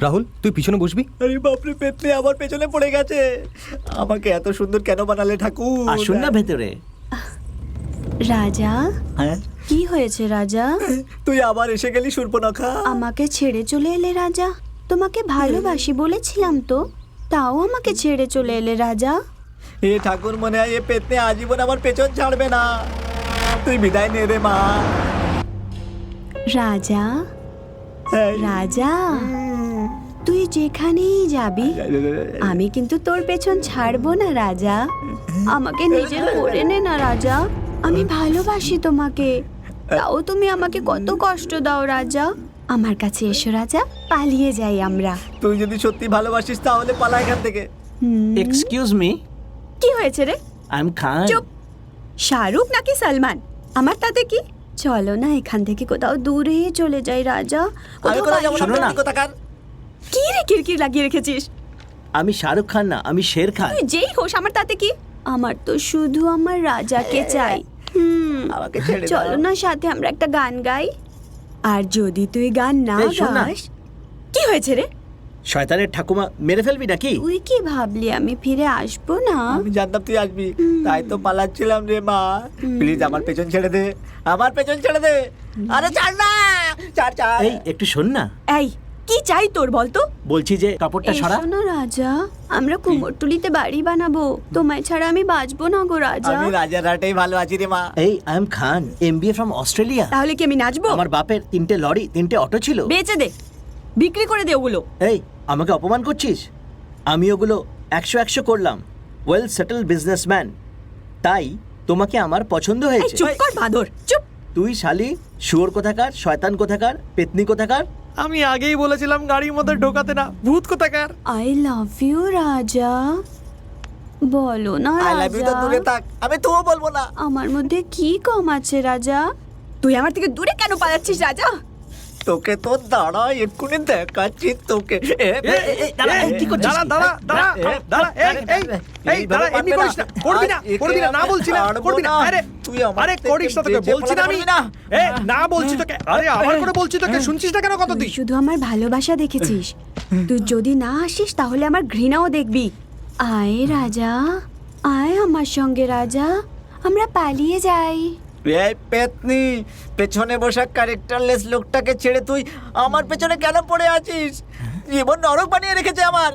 রাহুল, তুই পিছনে বসবি। আরে বাপরে, পেতনি আমার পেছনে পড়ে গেছে। আমাকে এত সুন্দর কেন বানালে ঠাকুর? আসুন না ভেতরে। রাজা, হ্যাঁ, কি হয়েছে রাজা? তুই আবার এসে গেলি সুর্পনখা। আমাকে ছেড়ে চলে এলে রাজা? তোমাকে ভালোবাসি বলেছিলাম তো, তাও আমাকে ছেড়ে চলে এলে রাজা। এ ঠাকুর, মনে হয় এ পেতনি আজীবন আমার পেছন ছাড়বে না। তুই বিদায় নে রে মা। রাজা, রাজা, তুই যেখানেই যাবি আমি কিন্তু তোর পেছন ছাড়বো না রাজা। আমাকে নিজের করে নে না রাজা, আমি ভালোবাসি তোমাকে, তাও তুমি আমাকে কত কষ্ট দাও রাজা। আমার কাছে এসো রাজা, পালিয়ে যাই আমরা। তুই যদি সত্যি ভালোবাসিস তাহলে পালা এখান থেকে। এক্সকিউজ মি, কি হয়েছে রে? আই এম খান। চুপ! শাহরুখ নাকি সালমান, আমার তাতে কি? চলো না এখান থেকে কোথাও দূরে চলে যাই রাজা। আমি কোথাও কোথাও যাবো না, শোনো না। পেতনি কোথাকার। কি রে কিরকির লাগিয়ে রেখেছিস? আমি শাহরুখ খান না, আমি শের খান। তুই যেই হোস আমার তাতে কি? আমার তো শুধু আমার রাজাকে চাই। আমাকে ছেড়ে দাও। চলো না সাথে আমরা একটা গান গাই। আর যদি তুই গান না এই শোন না। গাস, কি হয়েছে রে? শয়তানের ঠাকুমা মেরে ফেলবি নাকি? তুই কি ভাবলি আমি ফিরে আসবো না? আমি জানতাম তুই আসবি, তাই তো পালাচ্ছিলাম রে মা। প্লিজ আমার পেছন ছেড়ে দে, আমার পেছন ছেড়ে দে। আরে ছাড় না, ছাড় ছাড়। এই একটু শোন না, এই কি চাই তোর বলতো? বলছি যে কাপড়টা সরা। এসো না রাজা, আমরা কুমোরটুলিতে বাড়ি বানাবো, তোমায় ছাড়া আমি বাঁচবো না গো রাজা। আমি রাজার হাটেই ভালো আছি রে মা। এই I am Khan, MBA from Australia. তাহলে কি আমি নাচবো? আমার বাপের 3টে লরি 3টে অটো ছিল। বেচে দে, বিক্রি করে দে ওগুলো। এই আমাকে অপমান করছিস? আমি ওগুলো 100 করলাম, ওয়েল সেটেল বিজনেসম্যান, তাই তোমাকে আমার পছন্দ এই হয়েছে। চুপ কর বাঁদর, চুপ! তুই শালি শুয়োর কোথাকার, শয়তান কোথাকার, পেতনি কোথাকার। আমি আগেই বলেছিলাম গাড়ির মধ্যে ঢোকাতে না, ভূত কোথাকার। আই লাভ ইউ রাজা, বলো না আই লাভ ইউ তো দূরে রাজা। থাক, আমি তুও বলবো না। আমার মধ্যে কি কম আছে রাজা? তুই আমার থেকে দূরে কেন পালাচ্ছিস রাজা? তোকে তো দাঁড়া এক্ষুনি দেখাচ্ছি তোকে কি করছিস দাঁড়া দাঁড়া দাঁড়া দাঁড়া এই দাঁড়া এমনি করিস না করবি না না বলছি না করবি না আরে তুই আমার আরে করিস না তোকে বেঁচে বলছি না আমি ফেলাতে পারবি না। না বলছি তোকে আরে আবার করে বলছি তোকে শুনছিস না কেন তুই কতদিন শুধু আমার ভালোবাসা দেখেছিস তুই যদি না আসিস তাহলে আমার ঘৃণাও দেখবি আয় রাজা আয় আমার সঙ্গে রাজা আমরা পালিয়ে যাই এই পেতনি পেছনে বসা ক্যারেক্টারলেস লোকটাকে ছেড়ে তুই আমার পেছনে কেন পড়ে আছিস জীবন নরক বানিয়ে রেখেছে আমার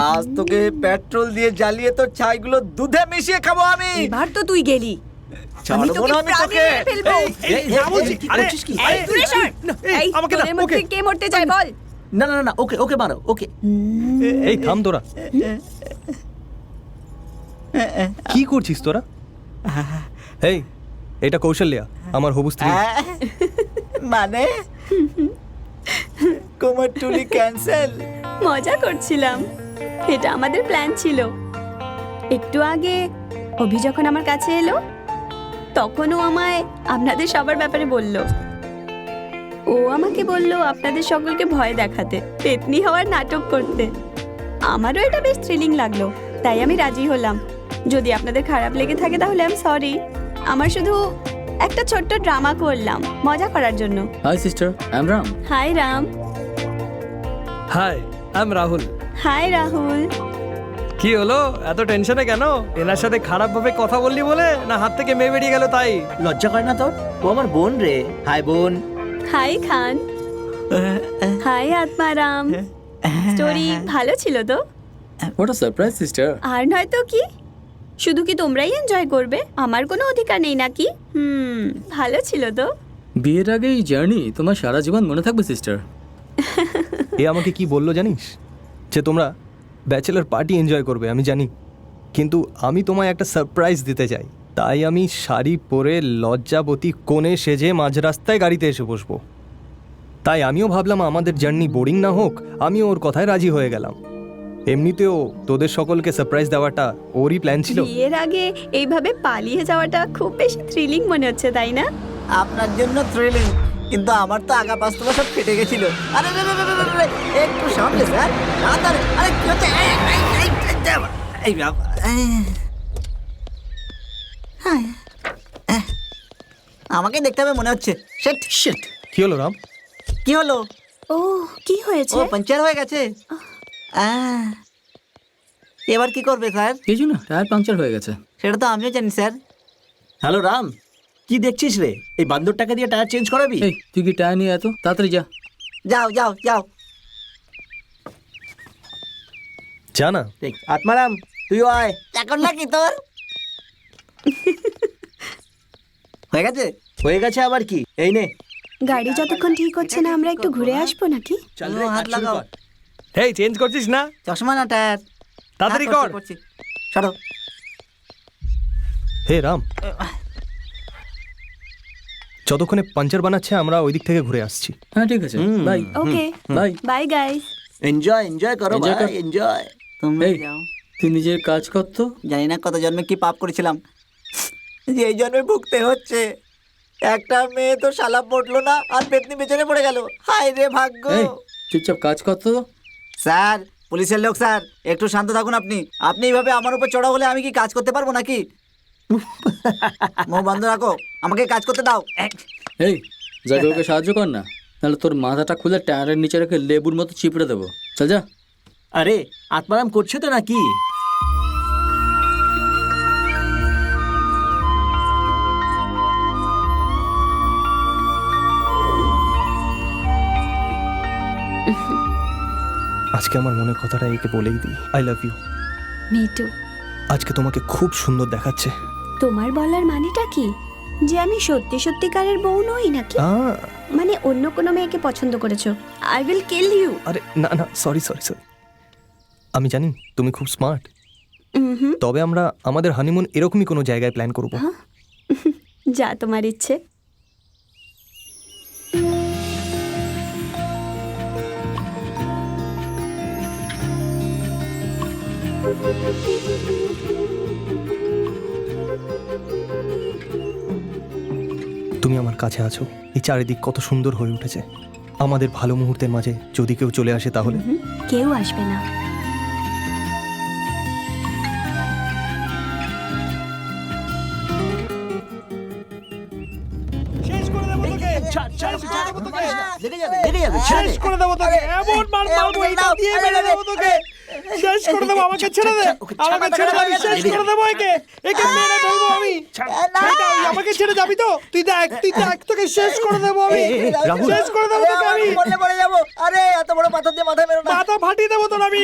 আজ তোকে পেট্রোল দিয়ে জ্বালিয়ে তোর ছাইগুলো দুধে মিশিয়ে খাবো আমি এবার তো তুই গেলি আমি ছাড়বো তোকে না আমি প্রাণে তোকে মেরে ফেলবো। এই না বলছি আরে এই, দূরে সর। এই, আমাকে না তোদের মধ্যে ওকে কে মরতে চায় বল না না না ওকে ওকে মারো ওকে এই থাম তোরা কি করছিস তোরা এই এটা কৌশল্যা আমার হবু স্ত্রী মানে কুমারটুলি ক্যান্সেল মজা করছিলাম এটা আমাদের প্ল্যান ছিল একটু আগে অভি যখন আমার কাছে এলো তখনও আমায় আপনাদের সবার ব্যাপারে বলল ও আমাকে বলল আপনাদের সকলকে ভয় দেখাতে পেতনি হওয়ার নাটক করতে আমারও এটা বেশ থ্রিলিং লাগলো তাই আমি রাজি হলাম যদি আপনাদের খারাপ লেগে থাকে তাহলে আমি সরি আমার শুধু একটা ছোট্ট ড্রামা করলাম মজা করার জন্য hi sister I am Ram. Hi Ram hi I am Rahul hi Rahul কি হলো এত টেনশনে কেন এনার সাথে খারাপ ভাবে কথা বললি বলে না হাত থেকে মেয়ে বেরিয়ে গেল তাই লজ্জা করে না তোর? ও আমার বোন রে। হাই বোন। হাই খান হাই আত্মারাম স্টোরি ভালো ছিল তো হোয়াট আ সারপ্রাইজ সিস্টার। আর নয়তো কি শুধু কি তোমরাই এনজয় করবে আমার কোনো অধিকার নেই নাকি ভালো ছিল তো বিয়ের আগে এই জার্নি তোমার সারা জীবন মনে থাকবে সিস্টার। এ আমাকে কি বললো জানিস যে তোমরা ব্যাচেলার পার্টি এনজয় করবে আমি জানি কিন্তু আমি তোমায় একটা সারপ্রাইজ দিতে চাই তাই আমি শাড়ি পরে লজ্জাবতী কোণে সেজে মাঝ রাস্তায় গাড়িতে এসে বসবো তাই আমিও ভাবলাম আমাদের জার্নি বোরিং না হোক আমিও ওর কথায় রাজি হয়ে গেলাম এমনিতেও তোদের সকলকে সারপ্রাইজ দেওয়াটা ওরই প্ল্যান ছিল বিয়ের আগে এইভাবে পালিয়ে যাওয়াটা খুব বেশি থ্রিলিং মনে হচ্ছে তাই না আপনার জন্য থ্রিলিং কিন্তু আমার তো আগা পাস্তবা সব ফেটে গেছিল আরে রে রে রে রে রে, একটু সামনে স্যার তাড়াতাড়ি আরে কি হচ্ছে এই বাবা আমাকে দেখতে হবে মনে হচ্ছে শিট শিট কি হলো রাম কি হলো ও কি হয়েছে ও পাঞ্চার হয়ে গেছে এবার কি করবে স্যার কিছু না টায়ার পাংচার হয়ে গেছে। সেটা তো আমিও জানি স্যার হ্যালো রাম, কি দেখছিস রে? এই বান্দরটাকে দিয়ে টায়ার চেঞ্জ করাবি? এই তুই কি টায়ার নিয়ে এত তাড়াতাড়ি যা। যাও যাও যাও জানা ঠিক। আত্মারাম তুইও আয়। এখন নাকি তোর হয়ে গেছে হয়ে গেছে আবার কি? এই নে। গাড়ি যতক্ষণ ঠিক হচ্ছে না আমরা একটু ঘুরে আসবো নাকি চল রে, হাত লাগাও। এই চেঞ্জ করছিস না চশমা না টায়ার তাড়াতাড়ি হ্যাঁ, কর করছি সরো হে রাম যতক্ষণে পাঞ্চার বানাচ্ছে আমরা ওই দিক থেকে ঘুরে আসছি হ্যাঁ ঠিক আছে bye okay bye. Bye guys enjoy enjoy করো Enjoy কর। ভাই, এনজয়। তুমি এই যাও তুই নিজের কাজ কর তো। জানি না কত জন্মে কি পাপ করেছিলাম যে এই জন্মে ভুগতে হচ্ছে একটা মেয়ে তো শালা পড়লো না আর পেতনি পেছনে পড়ে গেল হায় রে ভাগ্য এই চুপচাপ কাজ কর তো। স্যার পুলিশের লোক স্যার একটু শান্ত থাকুন আপনি আপনি এইভাবে আমার উপর চড়া হলে আমি কি কাজ করতে পারবো নাকি মুখ বন্ধ রাখো আমাকে কাজ করতে দাও এই যাকে ওকে সাহায্য কর না নাহলে তোর মাথাটা খুলে টায়ারের নিচে রেখে লেবুর মতো চিপড়ে দেবো। চল যা। আরে আত্মারাম করছে তো নাকি? আজকে আমার মনের কথাটা একে বলেই দিই আই লাভ ইউ মিটু আজকে তোমাকে খুব সুন্দর দেখাচ্ছে তোমার বলার মানেটা কি যে আমি সত্যি সত্যিকারের বউ নই নাকি মানে অন্য কোনো মেয়েকে পছন্দ করেছো আই উইল কিল ইউ আরে না না সরি সরি সরি আমি জানি তুমি খুব স্মার্ট তবে আমরা আমাদের হানিমুন এরকমই কোনো জায়গায় প্ল্যান করব যা তোমার ইচ্ছে তুমি আমার কাছে আছো এই চারিদিক কত সুন্দর হয়ে উঠেছে আমাদের ভালো মুহূর্তের মাঝে যদি কেউ চলে আসে তাহলে? কেউ আসবে না। শেষ করে দেবো তোকে লেগে যাবে, লেগে যাবে, ছেড়ে শেষ দে। করে দেবো তোকে এমন মার মারবো এটা দিয়ে মেরে দেবো তোকে শেষ করে দেবো আমাকে ছেড়ে দে আমাকে ছেড়ে দে আমি শেষ করে দেবো একে একে মেরে ফেলবো আমি আমাকে ছেড়ে যাবি তো তুই দেখ তোকে শেষ করে দেবো আমি রাহুল। শেষ করে দেবো তোকে আমি মরলে মরে যাবো। আরে এত বড় পাথর দিয়ে মাথায় মেরো না। মাথা ফাটিয়ে দেবো তোর আমি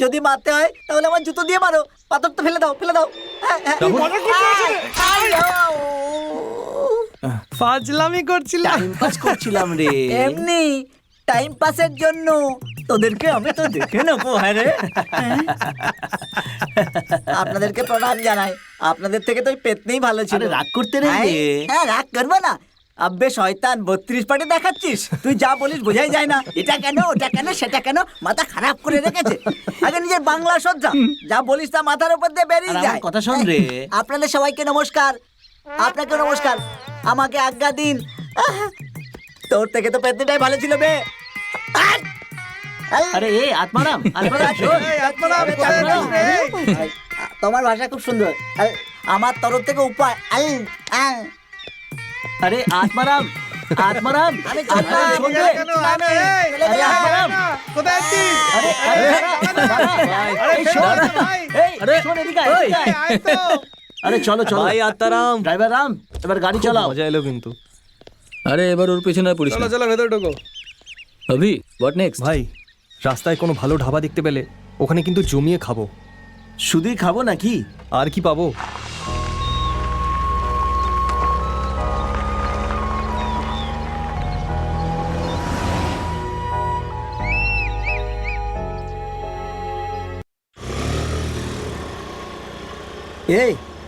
যদি মারতে হয় তাহলে আমার জুতো দিয়ে মারো, পাথর তো ফেলে দাও, ফেলে দাও। মজা করতে আসে রে। ফাজলামি করছিলাম টাইম পাস করছিলাম রে। এমনি টাইম পাসের জন্য তোদেরকে আমি তো দেখে নেবো। হ্যাঁ রে, আপনাদেরকে প্রণাম জানাই। আপনাদের থেকে তো ওই পেতনেই ভালো ছিল। আরে রাগ করতে নেই রে। হ্যাঁ রাগ করবো না। আব্বে শয়তান 32 পাটি দেখাচ্ছিস। তুই যা বলিস বোঝাই যায় না। এটা কেন ওটা কেন সেটা কেন, মাথা খারাপ করে রেখেছে। আগে নিজের বাংলা সজ্জা, যা বলিস তা মাথার উপর দিয়ে বেরিয়ে আর আমার যায়। কথা শোন রে। আপনাদের সবাইকে নমস্কার। আপনাকে নমস্কার। আমাকে আজ্ঞা দিন। তোর থেকে তো পেতনিটাই ভালো ছিল বে। আরে এ আত্মারাম, আত্মারাম শোন। তোমার ভাষা খুব সুন্দর। আমার তরফ থেকে উপায়। আরে আত্মারাম, আত্মারাম, আমি আত্মারাম শোন রে। আরে আত্মারাম, কোথায় আছিস আরে আরে এই শোন, এই আরে শোন এদিকে আয়, এদিকে আয়। আরে চলো চলো ভাই আত্মারাম। ড্রাইভার রাম, এবার গাড়ি চালাও। মজা এলো কিন্তু। আরে এবার ওর পেছনে আর পড়িস চলো না। চলো ভেতরে ঢোকো অভি, হোয়াট নেক্সট? ভাই রাস্তায় কোনো ভালো ধাবা দেখতে পেলে ওখানে কিন্তু জমিয়ে খাবো। শুধুই খাবো নাকি? আর কি পাবো?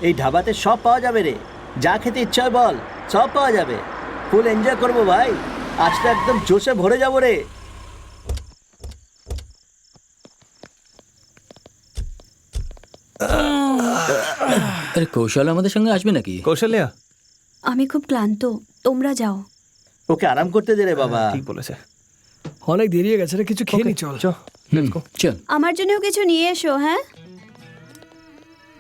এই ধাবাতে সব পাওয়া যাবে রে, যা খেতে ইচ্ছা হয় বল, সব পাওয়া যাবে। ফুল এনজয় করবো ভাই, আজটা একদম জোশে ভরে যাবো রে। আরে কৌশল আমাদের সঙ্গে আসবে নাকি? কৌশল্যা আমি খুব ক্লান্ত, তোমরা যাও। ওকে আরাম করতে দে রে বাবা। ঠিক বলেছে। অনেক দেরি হয়ে গেছে রে কিছু খেয়ে নি চল চল। আমার জন্যও কিছু নিয়ে এসো। হ্যাঁ,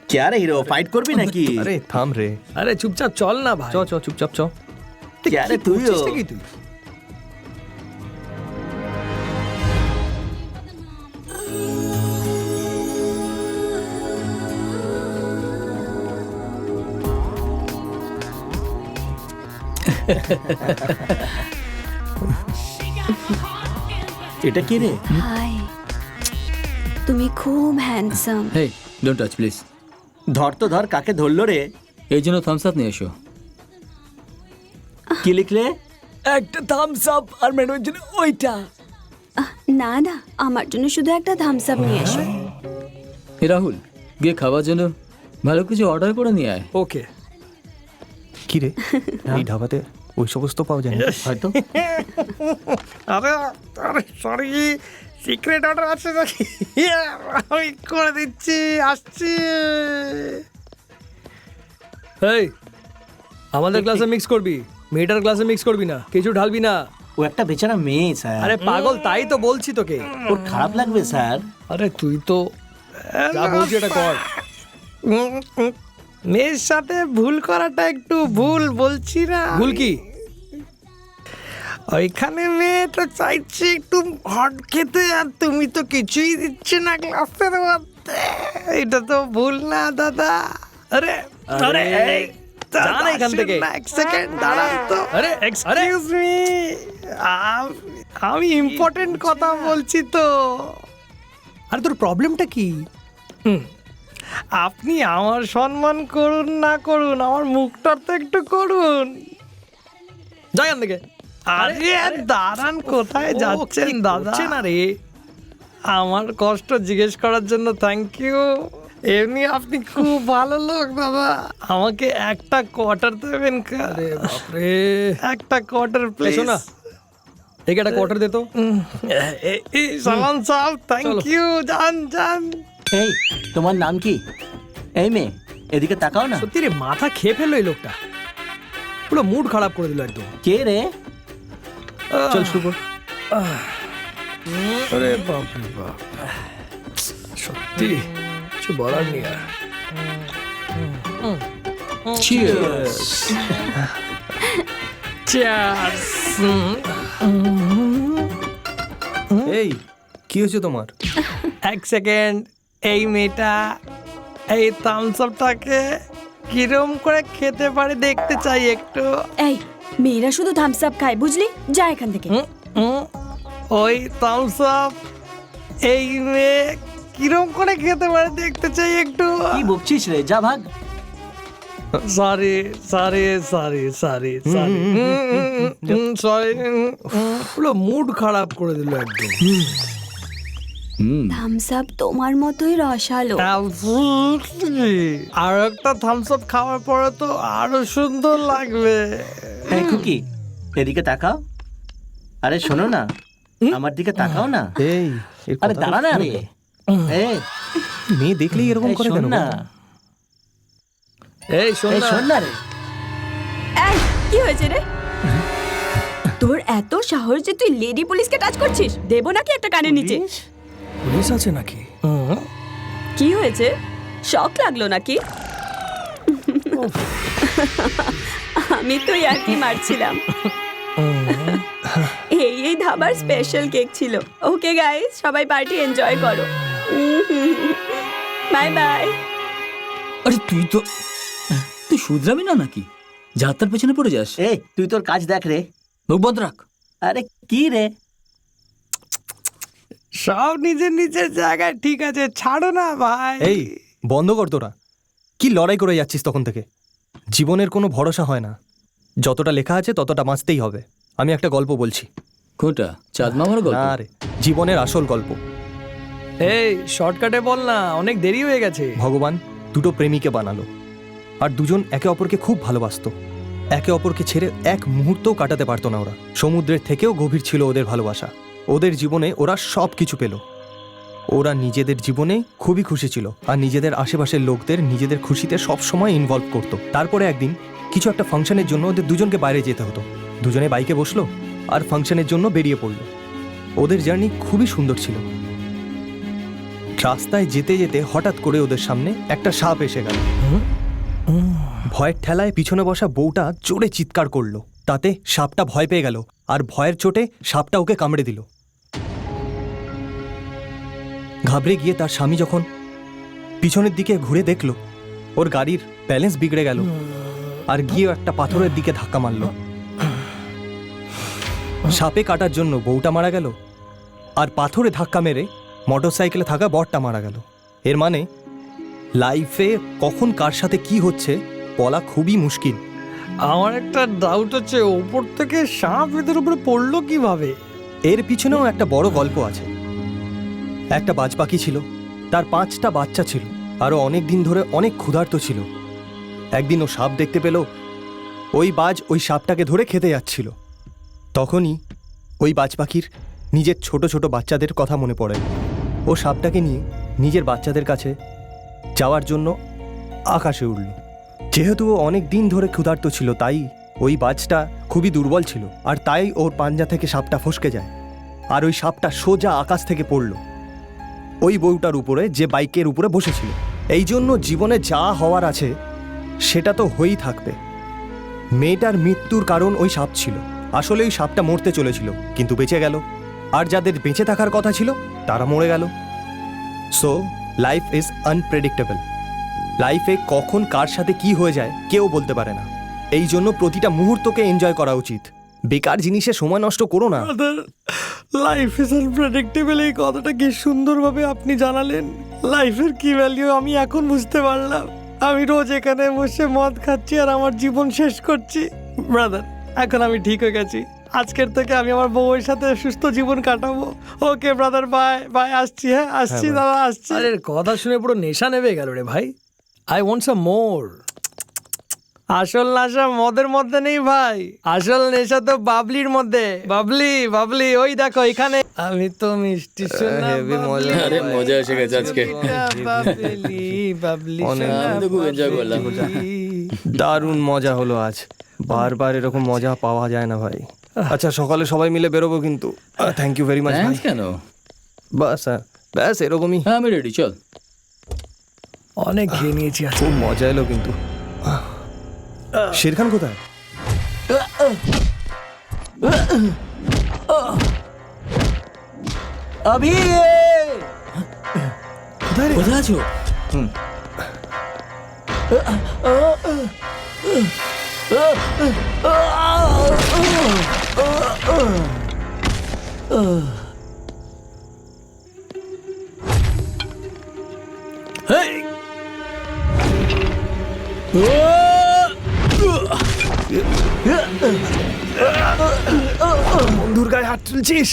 কে রে হিরো, ফাইট করবি নাকি? আরে থাম রে। আরে চুপচাপ চল না ভাই চ চ চুপচাপ চ। কে রে তুইও? করছিস নাকি তুই এটা কি রে? হাই, তুমি খুব handsome. Hey, don't touch please. ধর তো ধর, কাকে ধরলো রে? এই জন্য থামস আপ নিয়ে এসো। কি লিখলে? একটা থামস আপ আর মেনুর জন্য ওইটা না না, আমার জন্য শুধু একটা থামস আপ নিয়ে এসো। হে রাহুল, গিয়ে খাওয়ার জন্য ভালো কিছু অর্ডার করে নিয়ে আয়। ওকে কি রে এই ধাবাতে ওই সমস্ত পাওয়া যায় না হয়তো। আরে আরে সরি সিক্রেট অর্ডার আছে নাকি আমি করে দিচ্ছি আসছি এই আমাদের ক্লাসে মিক্স করবি, মেয়েটার ক্লাসে মিক্স করবি না, কিছু ঢালবি না। ও একটা বেচারা মেয়ে স্যার। আরে পাগল, তাই তো বলছি তোকে। ওর খারাপ লাগবে স্যার। আরে তুই তো যা বলছি এটা কর। মেয়ের সাথে ভুল করাটা একটু ভুল বলছি না। ভুল কি? ওইখানে মেয়েটা চাইছে একটু হট খেতে আর তুমি তো কিছুই দিচ্ছে না ক্লাসের মধ্যে। এটা তো ভুল না দাদা। আরে আরে এই, জানা এখান থেকে। এক সেকেন্ড দাঁড়ান তো। আরে এক্সকিউজ মি, আমি ইম্পর্টেন্ট কথা বলছি তো। আর তোর প্রবলেমটা কি? আপনি আমার সম্মান করুন না করুন, আমার মুখটার তো একটু করুন। যাই এখান থেকে। আরে দাঁড়ান, কোথায় যাচ্ছেন দাদা? না রে, আমার কষ্ট জিজ্ঞেস করার জন্য থ্যাংক ইউ। এমনি আপনি খুব ভালো লোক দাদা। আমাকে একটা কোয়ার্টার দেবেন? আরে বাপরে, একটা কোয়ার্টার প্লিজ। শোনা, ঠিক একটা কোয়ার্টার দে তো। সালাম সাহেব, থ্যাংক ইউ। যান যান। এই তোমার নাম কি? এই মেয়ে এদিকে তাকাও না। সত্যি রে, মাথা খেয়ে ফেললো এই লোকটা, পুরো মুড খারাপ করে দিল একদম। কে রে? চল শুরু কর। আরে বাপ রে বাপ, সত্যি কিছু বলার নেই আর। Cheers! Cheers! এই কি হয়েছে তোমার? এক সেকেন্ড, এই মেয়েটা এই থামস আপটাকে কিরম করে খেতে পারে দেখতে চাই একটু। এই মেয়েরা শুধু থামস আপ খায়, বুঝলি? যা এখান থেকে। ওই থামস আপ এই মেয়ে কিরম করে খেতে পারে দেখতে চাই একটু। কি বকছিস রে, যা ভাগ। Sorry sorry sorry sorry sorry sorry, পুরো মুড খারাপ করে দিল একদম। থামস আপ তোমার মতোই রসালো। আর একটা থামস আপ খাওয়ার পরে তো আরো সুন্দর লাগবে। এই খুকি, এদিকে তাকাও। আরে শোনো না, আমার দিকে তাকাও না। এই এর আরে কথা দাঁড়া না রে। এই মেয়ে দেখলেই এরকম এই করে শোন কেন? না, এই শোন এই না, শোন না রে। এই কি হয়েছে রে? তোর এত সাহস যে তুই লেডি পুলিশকে টাচ করছিস? দেবো নাকি একটা কানের নিচে? পুলিশ আছে নাকি? কি হয়েছে? শক লাগলো নাকি? আমি তো ইয়ার্কি মারছিলাম। এই ধাবার স্পেশাল কেক ছিল। ওকে গাইস, সবাই পার্টি এনজয় করো। Bye bye. আরে তুই শুধরাবি না নাকি? যাত্রার পেছনে পড়ে যাস। এই তুই তোর কাজ দেখ রে। মুখ বন্ধ রাখ। আরে কি রে, সব নিজের নিজের জায়গায় ঠিক আছে, ছাড়ো না ভাই। এই বন্ধ কর তোরা। কি লড়াই করে যাচ্ছিস তখন থেকে? জীবনের কোনো ভরসা হয় না, যতটা লেখা আছে ততটা বাঁচতেই হবে। আমি একটা গল্প বলছি। কোনটা? চাঁদ মামার গল্প? না রে, জীবনের আসল গল্প। এই শর্টকাটে বল না, অনেক দেরি হয়ে গেছে। ভগবান দুটো প্রেমীকে বানালো, আর দুজন একে অপরকে খুব ভালোবাসতো। একে অপরকে ছেড়ে এক মুহূর্তও কাটাতে পারতো না ওরা। সমুদ্রের থেকেও গভীর ছিল ওদের ভালোবাসা। ওদের জীবনে ওরা সব কিছু পেল। ওরা নিজেদের জীবনে খুবই খুশি ছিল, আর নিজেদের আশেপাশের লোকদের নিজেদের খুশিতে সব সময় ইনভলভ করতো। তারপরে একদিন কিছু একটা ফাংশনের জন্য ওদের দুজনকে বাইরে যেতে হতো। দুজনে বাইকে বসলো আর ফাংশনের জন্য বেরিয়ে পড়লো। ওদের জার্নি খুবই সুন্দর ছিল। রাস্তায় যেতে যেতে হঠাৎ করে ওদের সামনে একটা সাপ এসে গেল। ভয়ের ঠেলায় পিছনে বসা বউটা জোরে চিৎকার করলো। তাতে সাপটা ভয় পেয়ে গেল, আর ভয়ের চোটে সাপটা ওকে কামড়ে দিল। ঘাবড়ে গিয়ে তার স্বামী যখন পিছনের দিকে ঘুরে দেখল, ওর গাড়ির ব্যালেন্স বিগড়ে গেল, আর গিয়ে একটা পাথরের দিকে ধাক্কা মারল। সাপে কাটার জন্য বউটা মারা গেল, আর পাথরে ধাক্কা মেরে মোটরসাইকেলে থাকা বরটা মারা গেল। এর মানে লাইফে কখন কার সাথে কি হচ্ছে বলা খুবই মুশকিল। আমার একটা ডাউট হচ্ছে, ওপর থেকে সাপ এদের উপরে পড়লো কিভাবে? এর পিছনেও একটা বড় গল্প আছে। একটা বাজ পাখি ছিল, তার 5টা বাচ্চা ছিল, আরও অনেক দিন ধরে অনেক ক্ষুধার্ত ছিল। একদিন ও সাপ দেখতে পেল। ওই বাজ ওই সাপটাকে ধরে খেতে যাচ্ছিল। তখনই ওই বাজ পাখির নিজের ছোট ছোট বাচ্চাদের কথা মনে পড়ে। ও সাপটাকে নিয়ে নিজের বাচ্চাদের কাছে যাওয়ার জন্য আকাশে উড়ল। যেহেতু ও অনেক দিন ধরে ক্ষুধার্ত ছিল, তাই ওই বাজটা খুবই দুর্বল ছিল, আর তাই ওর পাঞ্জা থেকে সাপটা ফসকে যায়, আর ওই সাপটা সোজা আকাশ থেকে পড়ল ওই বউটার উপরে, যে বাইকের উপরে বসেছিল। এই জন্য জীবনে যা হওয়ার আছে সেটা তো হয়েই থাকবে। মেয়েটার মৃত্যুর কারণ ওই সাপ ছিল। আসলে ওই সাপটা মরতে চলেছিল, কিন্তু বেঁচে গেল, আর যাদের বেঁচে থাকার কথা ছিল তারা মরে গেল। So life is unpredictable. লাইফে কখন কার সাথে কি হয়ে যায় কেউ বলতে পারে না। এই জন্য প্রতিটা মুহূর্তকে এনজয় করা উচিত। বেকার জিনিসে সময় নষ্ট করো না। লাইফ ইজ আনপ্রেডিক্টেবল, এই কথাটা কি সুন্দরভাবে আপনি জানালেন। লাইফের কি ভ্যালু আমি এখন বুঝতে পারলাম। আমি রোজ এখানে বসে মদ খাচ্ছি আর আমার জীবন শেষ করছি। ব্রাদার, এখন আমি ঠিক হয়ে গেছি। আজকের থেকে আমি আমার বউয়ের সাথে সুস্থ জীবন কাটাবো। ওকে ব্রাদার, বাই বাই। আসছি, হ্যাঁ আসছি দাদা, আসছি। আরে কথা শুনে পুরো নেশা নেমে গেল রে ভাই। আই ওয়ান্ট সাম মোর। আসল নেশা মদের মধ্যে নেই ভাই, আসল নেশা তো বাবলির মধ্যে। বাবলি বাবলি, ওই দেখো এখানে। আমি তো মিষ্টি সোনা বাবলি। আরে মজা এসে গেছে আজকে। বাবলি বাবলি অনেক সোনা আমি তো খুব এনজয় করলাম। বাবলি। দারুণ মজা হলো আজ। বারবার এরকম মজা পাওয়া যায় না ভাই। আচ্ছা সকালে সবাই মিলে বেরোবো কিন্তু থ্যাংক ইউ ভেরি মাচ ভাই Thanks কেন? বাস স্যার ব্যাস এরকমই হ্যাঁ আমি রেডি, চল। অনেক খেয়ে নিয়েছি আজকে। খুব মজা এলো কিন্তু শেরখান কোথায়? अभी কোথায় আছো? হেই! বন্ধুর গায়ে হাত তুলছিস?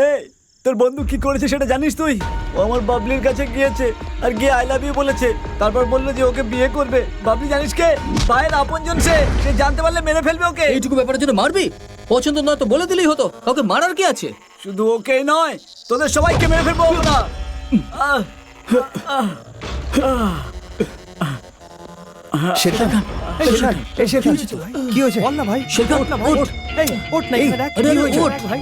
এই তোর বন্ধু কি করেছে সেটা জানিস তুই? ও আমার বাবলির কাছে গিয়েছে আর গিয়ে আই লাভ ইউ বলেছে, তারপর বললো যে ওকে বিয়ে করবে। বাবলি জানিস কে? ভাইয়ের আপনজন সে জানতে পারলে মেরে ফেলবে ওকে। এইটুকু ব্যাপারের জন্য মারবি? পছন্দ নয় তো বলে দিলেই হতো, কাউকে মারার কি আছে? শুধু ওকেই নয়, তোদের সবাইকে মেরে ফেলবো আমরা। শেরখান এই শেরখান, এই শেরখান কি হয়েছে বল না ভাই। শেরখান, ওঠ না ভাই, ওঠ। এই ওঠ না এখানে দেখ, আরে, কি হয়েছে ওঠ। ভাই।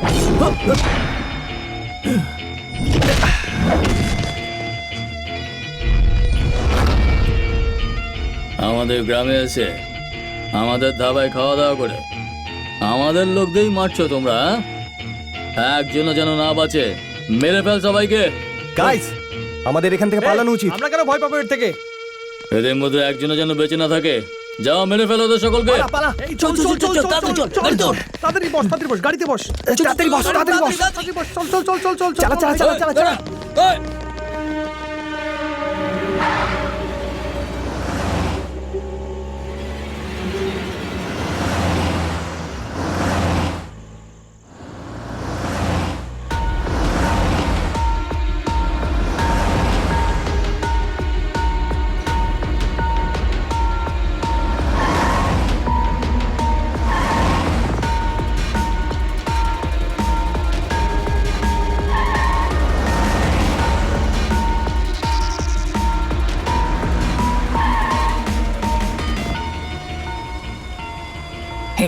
আমাদের গ্রামে এসে আমাদের ধাবায় খাওয়া দাওয়া করে আমাদের লোকদেরই মারছো তোমরা, হ্যাঁ? একজনও যেন না বাঁচে, মেরে ফেল সবাইকে। গাইস আমাদের এখান থেকে পালানো উচিত। আমরা কেন ভয় পাবো এর থেকে? এদের মধ্যে একজনও যেন বেঁচে না থাকে। যাও মেরে ফেলো ওদের সকলকে। পালা, পালা। এই চল চল চল চল তাড়াতাড়ি চল চল, গাড়িতে চল। ওঠ। তাড়াতাড়ি বস, তাড়াতাড়ি বস, গাড়িতে বস। তাড়াতাড়ি বস, তাড়াতাড়ি বস। তাড়াতাড়ি বস, চল চল চল চল চল চল। চালা চালা চালা চালা চালা। এই!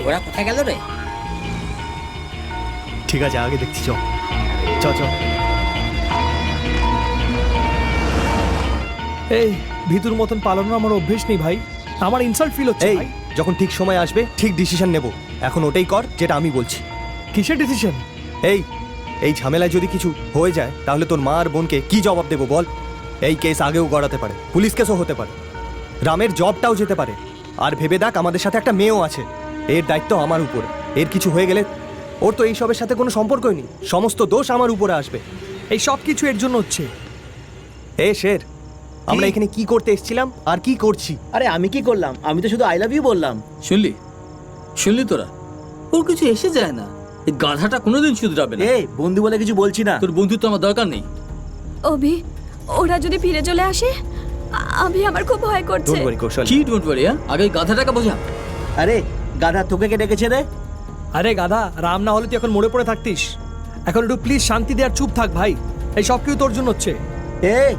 ওরা কোথায় গেল রে? ঠিক আছে আগে দেখছি, চ চ চ। এই ভিতুর মতন পালানোর আমার অভ্যেস নেই ভাই, আমার ইনসাল্ট ফিল হচ্ছে এই ভাই। যখন ঠিক সময় আসবে ঠিক ডিসিশন নেব, এখন ওটাই কর যেটা আমি বলছি। কিসের ডিসিশন? এই ঝামেলায় যদি কিছু হয়ে যায় তাহলে তোর মা আর বোনকে কি জবাব দেবো বল? এই কেস আগেও গড়াতে পারে, পুলিশ কেসও হতে পারে, রামের জবটাও যেতে পারে। আর ভেবে দেখ আমাদের সাথে একটা মেয়েও আছে, এর দায়িত্ব আমার উপরে। এর কিছু হয়ে গেলে ওর তো এইসবের সাথে কোনো সম্পর্কই নেই, সমস্ত দোষ আমার উপরে আসবে। এই সব কিছু এর জন্য হচ্ছে। শের, আমরা এখানে কি করতে এসেছিলাম আর কি করছি? আরে আমি কি করলাম? আমি তো শুধু আই লাভ ইউ বললাম। শুনলি শুনলি তোরা? ওর কিছু এসে যায় না, এই গাধাটা কোনোদিন শুধরাবে না। এই বন্ধু বলে কিছু বলছি না। তোর বন্ধুত্ব আমার দরকার নেই। অভি, ওরা যদি ফিরে চলে আসে, আমি আমার খুব ভয় করছে। ডোন্ট ওয়ারি কৌশল। কি ডোন্ট ওয়ারি, আগে এই গাধাটাকে বোঝা। আরে গাধা, তোকে কে ডেকেছে রে? আরে গাধা, রাম না হলে তুই এখন মরে পড়ে থাকতিস। এখন একটু প্লিজ শান্তি দে আর চুপ থাক ভাই। এই সব কিছু তোর জন্য হচ্ছে। এই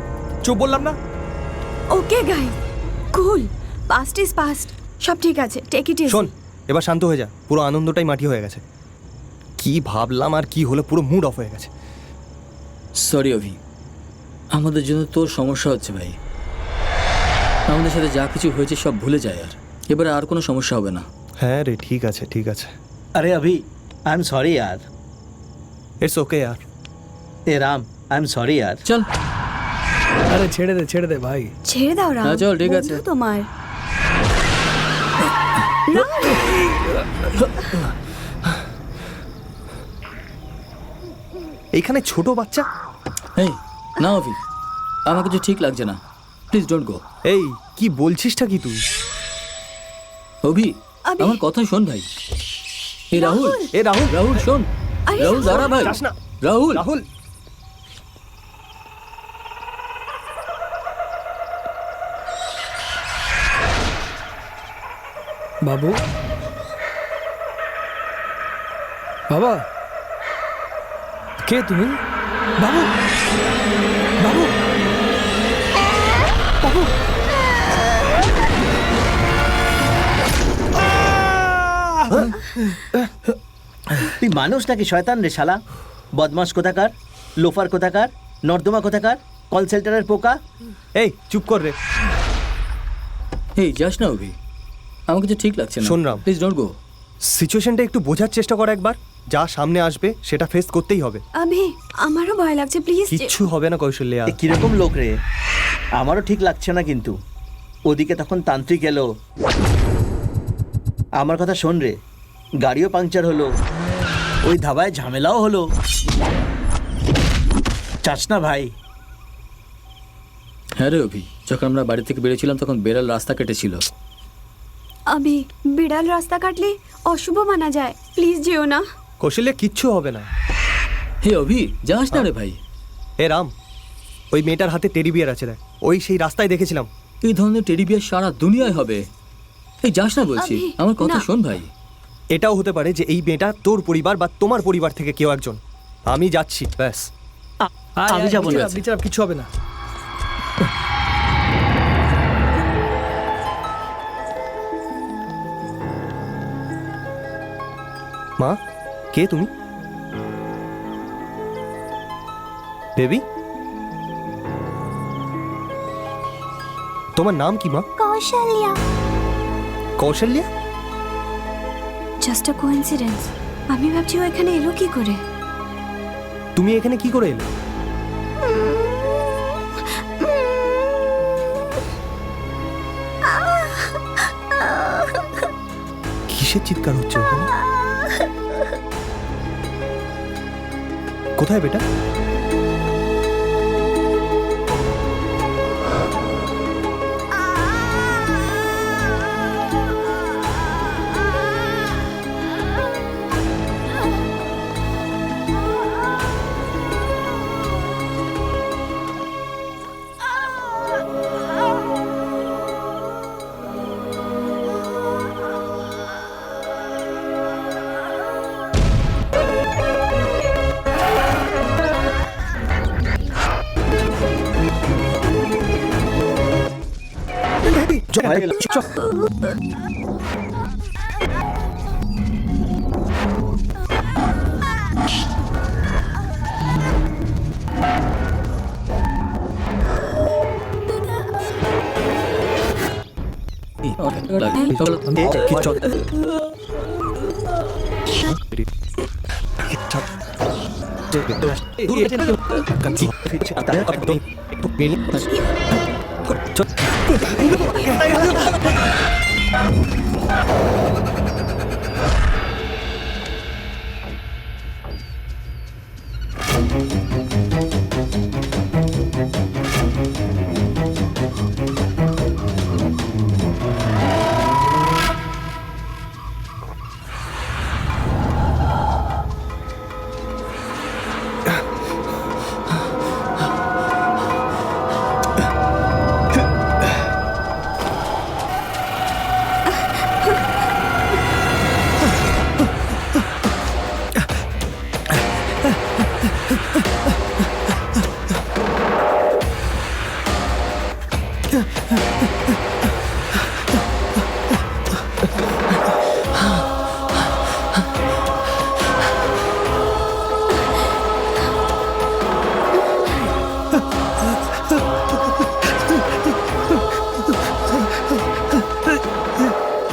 চুপ বললাম না? Okay guys, cool, past is past, সব ঠিক আছে, টেক ইট ইজি। শোন, এবার শান্ত হয়ে যা, পুরো আনন্দটাই মাটি হয়ে গেছে। কি ভাবলাম আর কি হলো, পুরো মুড অফ হয়ে গেছে। সরি অভি, আমাদের জন্য তোর সমস্যা হচ্ছে ভাই। আমাদের সাথে যা কিছু হয়েছে সব ভুলে যায়, আর এবারে আর কোনো সমস্যা হবে না। হ্যাঁ রে, ঠিক আছে ঠিক আছে। আরে अभी आई एम सॉरी यार। ইটস ওকে यार। ए राम आई एम सॉरी यार। চল। আরে ছেড়ে দে ভাই। ছেড়ে দাও রাম, হ্যাঁ, চল, ঠিক আছে। বন্ধু তোমার। এইখানে ছোট বাচ্চা। এই না অভি, আমার কিছু ঠিক লাগছে না, প্লিজ ডোন্ট গো। এই কি বলছিসটা কি তুই? অভি আবে। আমার কথা শোন ভাই। এই রাহুল, রাহুল, রাহুল শোন। আরে রাহুল দাঁড়া ভাই। যাস না। রাহুল, রাহুল, বাবু, বাবা, কে তুমি? বাবু, বাবু, বাবু। আহ! তুই মানুষ নাকি শয়তান রে শালা? বদমাস কোথাকার, লোফার কোথাকার, নর্দমা কোথাকার, কল সেন্টারের পোকা। এই চুপ কর রে। এই যাস না অভি, আমার কিছু ঠিক লাগছে না। শোন রাম। Please don't go. সিচুয়েশনটা একটু বোঝার চেষ্টা কর একবার। যা সামনে আসবে সেটা ফেস করতেই হবে। আভি, আমারও ভয় লাগছে, প্লিজ। কিচ্ছু হবে না কৌশল্যা। এ কিরকম লোক রে? আমারও ঠিক লাগছে না, কিন্তু ওদিকে তখন তান্ত্রিক এলো। আমার কথা শোন রে, গাড়িও পাংচার হলো, ওই ধাবায় ঝামেলাও হলো। চাস না ভাই? হ্যাঁ রে অভি, যখন আমরা বাড়ি থেকে বেরিয়েছিলাম তখন বেড়াল রাস্তা কেটেছিল। আভি, বিড়াল রাস্তা কাটলে অশুভ মানা যায়, প্লিজ যেও না। কৌশল্যা কিচ্ছু হবে না। হে অভি, যাস না রে ভাই। হে রাম, ওই মেয়েটার হাতে টেডি বিয়ার আছে দেখ, ওই সেই রাস্তায় দেখেছিলাম। এই ধরনের টেডি বিয়ার সারা দুনিয়ায় হবে। এই যাস না বলছি, আভি, আমার কথা না। শোন ভাই। এটাও হতে পারে যে এই মেয়েটা তোর পরিবার বা তোমার পরিবার থেকে কেউ একজন। আমি যাচ্ছি, ব্যাস। আমি যাবো না। বিচার কিছু হবে না। মা, কে তুমি? বেবি, তোমার নাম কি মা? কৌশল্যা। কৌশল্যা? জাস্ট আ কোইন্সিডেন্স। আমি ভাবছি ও এখানে এলো কি করে। তুমি এখানে কি করে এলে? কিসের চিৎকার হচ্ছে ওখানে? কোথায় বেটা? হয়ে গেল।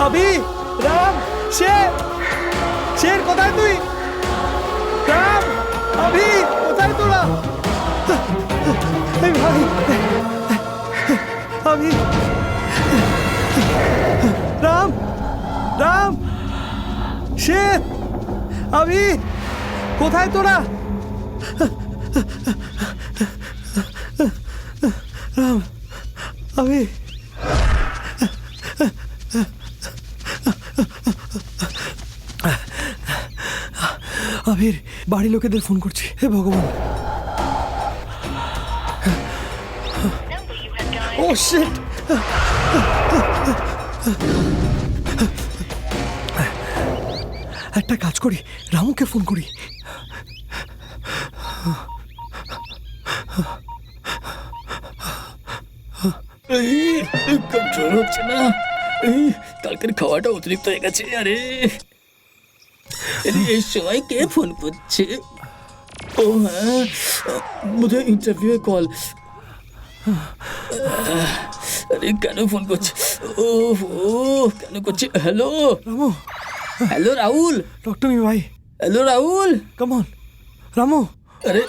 আভি, রাম, শের, শের কোথায় তুই? রাম, আভি, কোথায় তোরা? এই ভাই, আভি, রাম, রাম, শের, আভি, কোথায় তোরা? রাম, আভি, আবির, বাড়ি লোকেদের ফোন করছি। হে ভগবান। ও শিট। একটা কাজ করি, রামুকে ফোন করি। কন্ট্রোল হচ্ছে না। কালকের খাওয়াটা অতিরিক্ত হয়ে গেছে। আরে এই সময় কে ফোন করছে? ও হ্যাঁ, বোধহয় ইন্টারভিউ কল। আরে কেন ফোন করছে? ও কেন করছে? Hello Ramu, hello Rahul, talk to me ভাই, hello Rahul. Come on. Ramu, আরে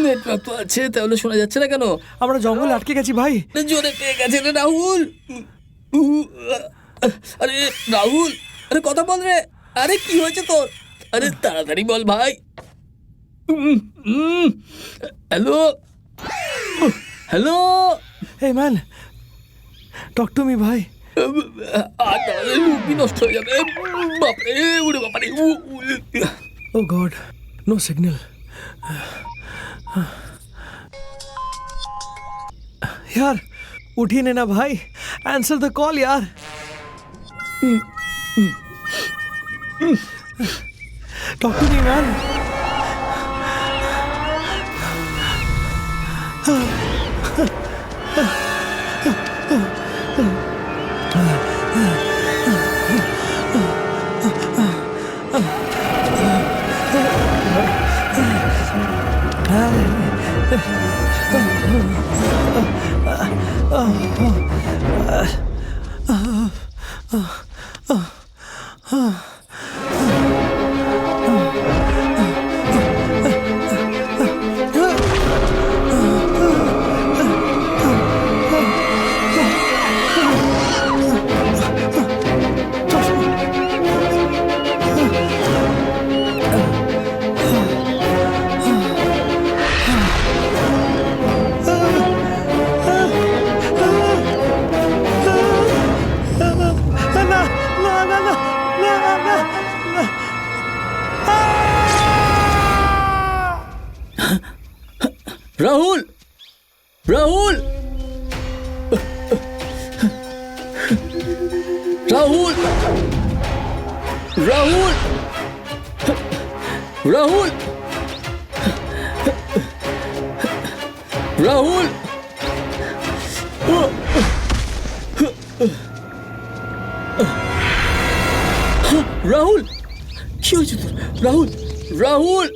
নেটওয়ার্ক তো আছে, তাহলে শোনা যাচ্ছে না কেন? আমরা জঙ্গলে আটকে গেছি ভাই। জোরে পেয়ে গেছে রে রাহুল। আরে রাহুল, আরে কথা বল রে। আরে কি হয়েছে তোর? আরে তাড়াতাড়ি বল ভাই। Hello hello. এই ম্যান, টক টু মি ভাই। আর তাহলে লুপি নষ্ট হয়ে যাবে। বাপরে, উড়ে বাপারে। Oh God, no signal. यार उठी ने ना भाई, आंसर द कॉल यार। Talk to me man. Rahul Rahul Rahul Rahul Rahul Rahul Rahul, কি হয়েছে তোর? রাহুল রাহুল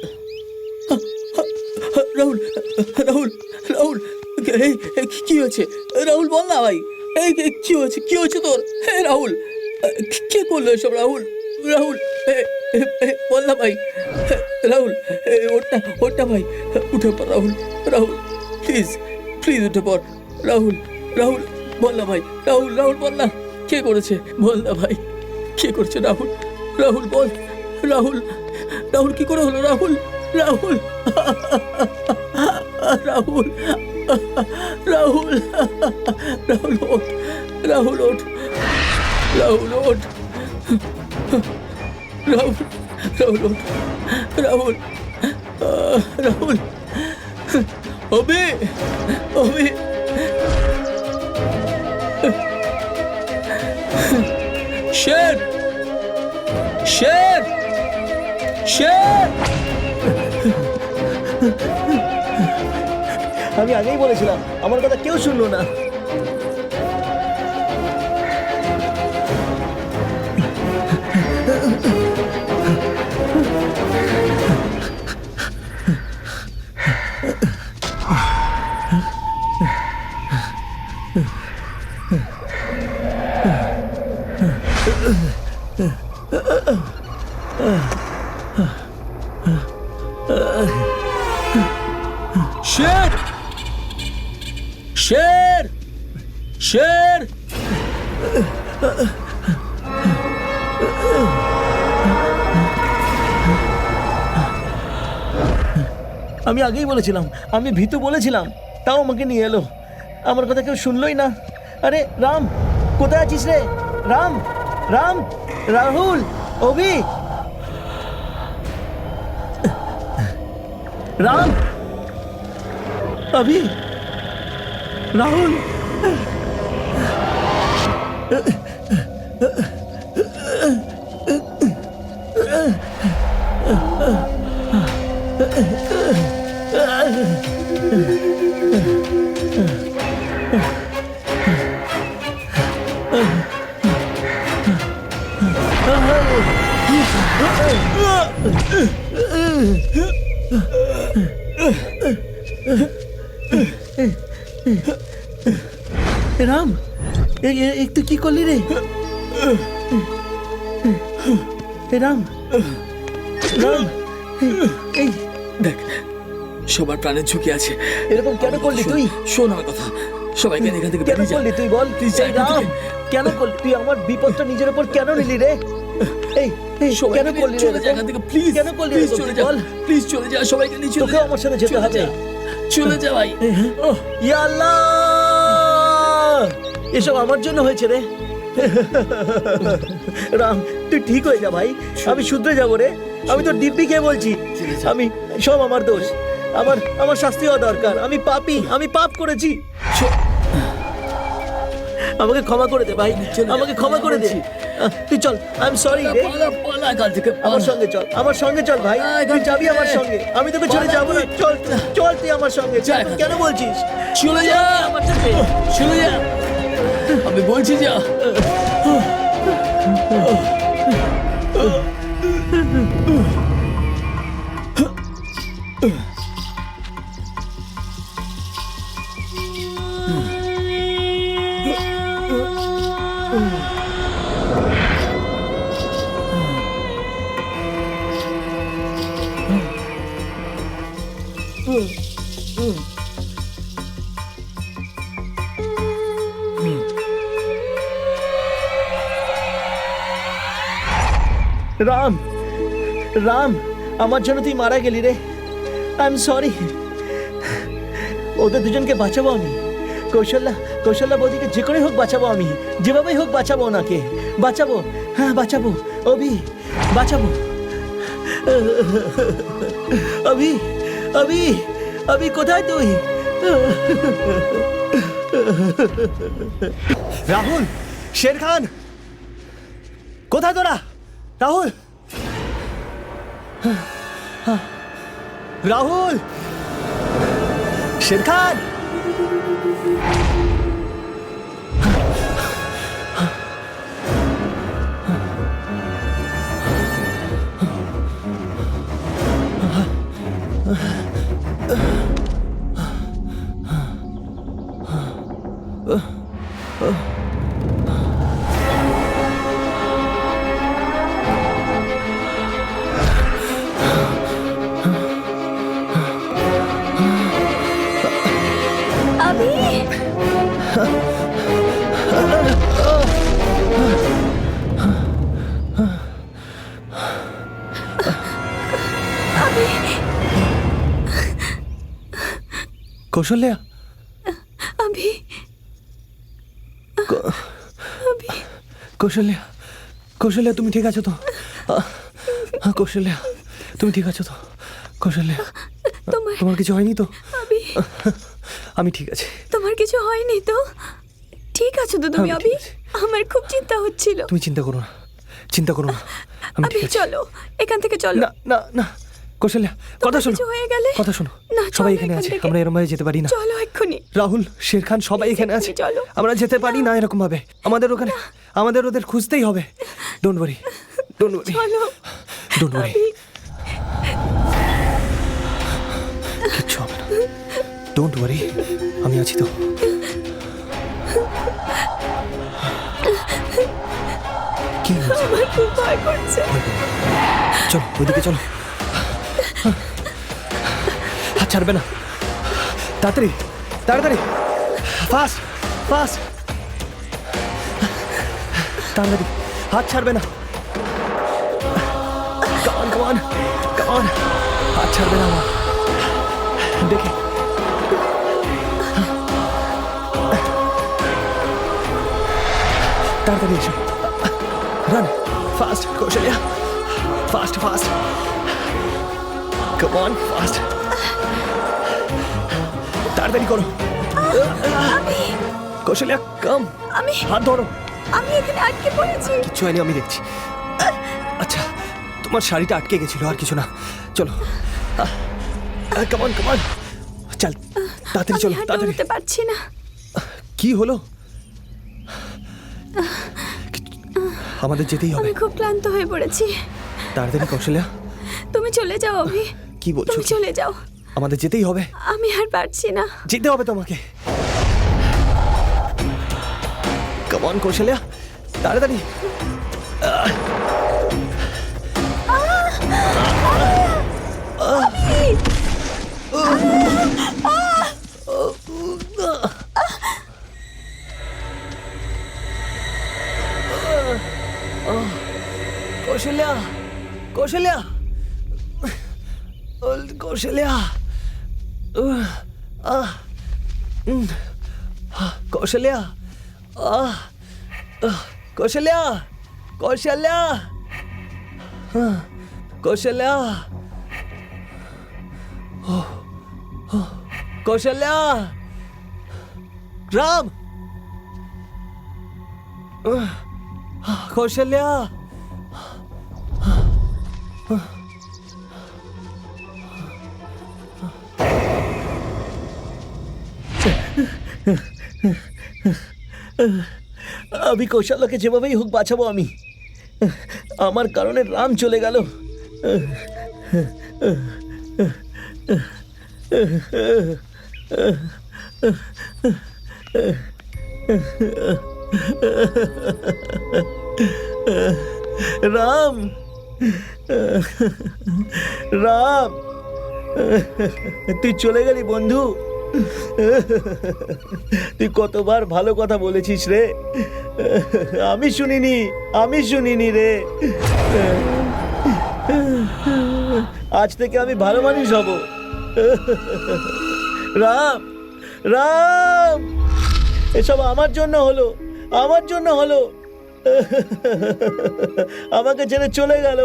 রাহুল রাহুল রাহুল, কি হয়েছে? রাহুল বল না ভাই, এই কি হয়েছে? কি হয়েছে তোর? হে রাহুল, কে করলো এসব? রাহুল রাহুল বল না ভাই। রাহুল ওটা ভাই, উঠে পড় রাহুল। রাহুল প্লিজ প্লিজ উঠে পড়। রাহুল রাহুল বল না ভাই। রাহুল রাহুল বল না, কে করেছে? বল না ভাই, কে করেছে? রাহুল রাহুল বল। রাহুল রাহুল কি করে হলো? রাহুল রাহুল রাহুল রাহুল রাহুল ওঠ, রাহুল ওঠ, রাহুল ওঠ, রাহুল রাহুল ওঠ, রাহুল রাহুল অবে অবে শের শের শের। আমি আগেই বলেছিলাম, আমার কথা কেউ শুনলো না। শের শের শের। আমি আগেই বলেছিলাম, আমি ভীতু বলেছিলাম, তাও আমাকে নিয়ে এলো। আমার কথা কেউ শুনলোই না। আরে রাম, কোথায় আছিস রে? রাম রাম রাহুল অভি, রাম অভি রাহুল। রাম একটু কি করলি রে? রাম রাম এই দেখ, সবার প্রাণের ঝুঁকি আছে। এরকম কেন করলি তুই? শোন আমার কথা, সবাইকে এখান থেকে কেন বেরিয়ে যা। করলি তুই বল? Please যা এই এখান রাম থেকে। কেন করলি তুই? আমার বিপদটা নিজের উপর কেন নিলি রে? এই এই সবাইকে কেন নিয়ে করলি রে চলে যা এরকম? এখান থেকে, প্লিজ। কেন করলি প্লিজ এরকম? চলে তুই যা, বল। প্লিজ চলে যা, সবাইকে নিয়ে চলে তোকেও যা। আমার সাথে যেতে চলে হবে। যা, চলে যা ভাই। ইয়া আল্লাহ! এসব আমার জন্য হয়েছে রে। রাম তুই ঠিক হয়ে যা ভাই, আমি শুধরে যাবো রে। আমি তো দিব্যি খেয়ে বলছি, আমি সব আমার দোষ। আমার শাস্তি হওয়া দরকার। আমি পাপী, আমি পাপ করেছি। আমাকে ক্ষমা করে দে ভাই, আমাকে ক্ষমা করে দে। তুই চল, আই এম সরি রে। পালা, পালা এখান থেকে, আমার পালা। সঙ্গে চল, আমার সঙ্গে চল ভাই। তুই যাবি আমার সঙ্গে, আমি তোকে ছেড়ে যাবো না। চল চল তুই আমার সঙ্গে। যা এখান কেন বলছিস? চলে যা, আমার সাথে চলে যা, আমি বলছি যা। রাম রাম আমার জন্য তুই মারা গেলি রে। I am sorry. ওদের দুজনকে বাঁচাবো আমি। কৌশল্যা বৌদিকে যে করে হোক বাঁচাবো আমি, যেভাবেই হোক বাঁচাবো ওনাকে, বাঁচাবো। হ্যাঁ বাঁচাবো। অভি বাঁচাবো। অভি অভি অভি কোথায় তুই? রাহুল, শের খান, কোথায় তোরা? রাহুল, রাহুল, শের খান। কৌশল্যা, अभी কৌশল্যা, কৌশল্যা তুমি ঠিক আছো তো? কৌশল্যা তুমি ঠিক আছো তো? কৌশল্যা তোমার কিছু হয়নি তো? अभी আমি ঠিক আছি। তোমার কিছু হয়নি তো? ঠিক আছো তো তুমি? আমি अभी ঠিক আছি। আমার খুব চিন্তা হচ্ছিল। তুমি চিন্তা করো না, চিন্তা করো না, আমি अभी ঠিক আছি। চলো এখান থেকে চলো। না না না কৌশল্যা, কথা শোনো, কিছু হয়ে গেলে কথা শোনো। না, সবাই চলো এখানে এখান আছে, থেকে। আমরা এরকম ভাবে যেতে পারি না। চলো এক্ষুনি। রাহুল, শের খান সবাই Please, এখানে আছে, এক্ষুনি চলো। আমরা যেতে পারি না এরকম ভাবে। আমাদের ওখানে, আমাদের ওদের খুঁজতেই হবে। ডোন্ট ওয়ারি, ডোন্ট ওয়ারি, চলো ডোন্ট ওয়ারি, अभी কিচ্ছু হবে না। ডোন্ট ওয়ারি, আমি আছি তো। কি হয়েছে? আমার খুব ভয় করছে। চলো ওইদিকে চলো। হাত ছাড়বে না, তাড়াতাড়ি তাড়াতাড়ি, ফাস্ট ফাস্ট, তাড়াতাড়ি, হাত ছাড়বে না। কামান কামান কামান, হাত ছাড়বে না আমার। দেখে তাড়াতাড়ি এসো। Run fast Kaushalya, fast fast, come on fast, তাড়াতাড়ি করো। কৌশল্যা কাম, আমি হাত ধরো। আমি এখানে আটকে পড়েছি। কিচ্ছু হয়নি, আমি দেখছি। আচ্ছা তোমার শাড়িটা আটকে গেছিল, আর কিছু না। চলো কামান কামান, চল তাড়াতাড়ি চলো, আমি হাঁটতে তাড়াতাড়ি। উঠতে পারছি না। কি হলো? আমাদের যেতেই হবে। আমি খুব ক্লান্ত হয়ে পড়েছি। তাড়াতাড়ি কৌশল্যা, তুমি চলে যাও অভি, কি বলছো? তুমি চলে যাও, আমাদের যেতেই হবে, আমি আর পারছি না। যেতে হবে তোমাকে। কাম অন কৌশল্যা, তাড়াতাড়ি। কৌশল্যা, কৌশল্যা, কৌশল্যা, কৌশল্যা, কৌশল্যা, কৌশল্যা, কৌশল্যা, কৌশল্যা, রাম, কৌশল্যা। আমি কৌশল্যাকে যেভাবেই হোক বাঁচাবো আমি। আমার কারণে রাম চলে গেল। রাম, রাম, তুই চলে গেলি বন্ধু। তুই কতবার ভালো কথা বলেছিস রে, আমি শুনিনি রে। আজ থেকে আমি ভালো মানুষ হব। রাম, রাম, এসব আমার জন্য হলো। আমাকে ছেড়ে চলে গেল।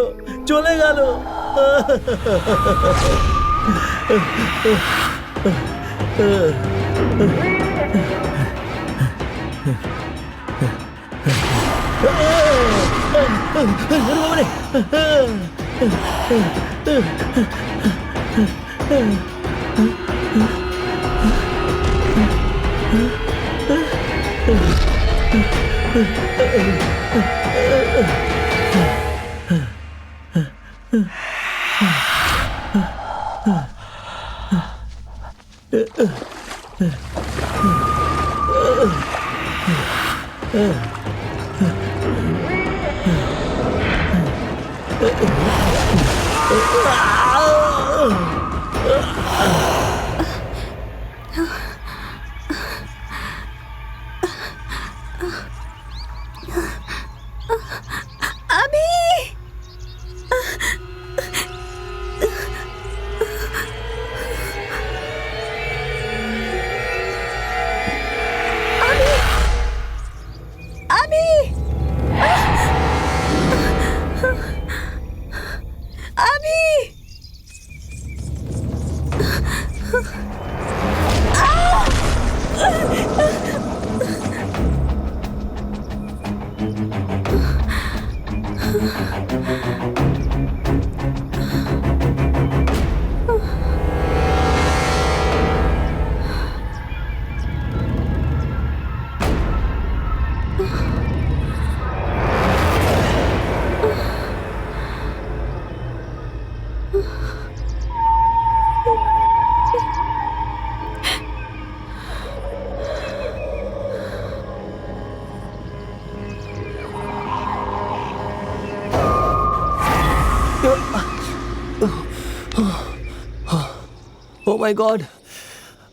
ও মাই গড,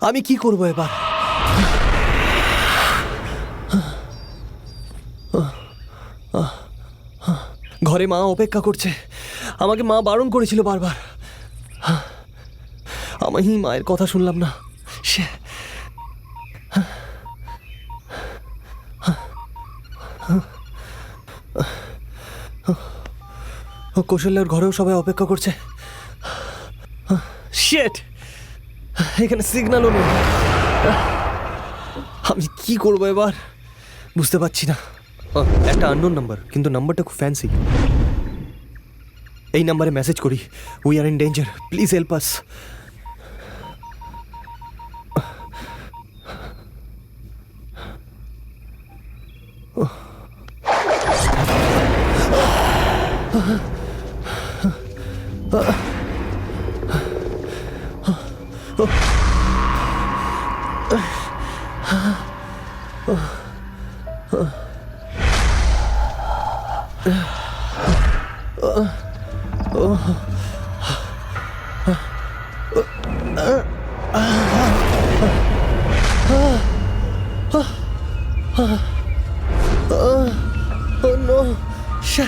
আমি কি করব এবার? ঘরে মা অপেক্ষা করছে, আমাকে মা বারণ করেছিল বারবার। আমি মায়ের কথা শুনলাম না। কৌশল্যার ঘরেও সবাই অপেক্ষা করছে। শিট, এখানে সিগন্যালও নেই। আমি কি করব এবার বুঝতে পারছি না। একটা আননোন নাম্বার, কিন্তু নাম্বারটা খুব ফ্যান্সি। এই নাম্বারে মেসেজ করি, we are in danger, please help us. Oh no! Shit!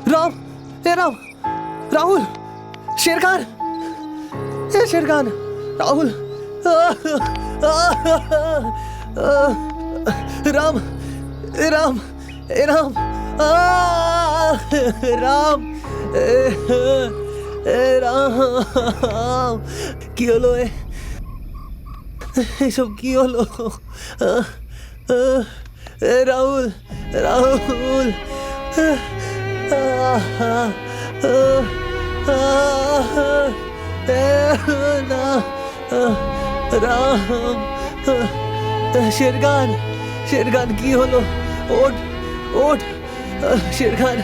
Ram, ए राम, राहुल, शेरखान, ए शेरखान, राहुल, राम, ए राम, ए राम, राम, ए রাম, কি হলো এসব কি হলো? রাহুল, রাহুল, না, রাম, শেরখান, শেরখান কি হলো? ওঠ, ওঠ, শেরখান,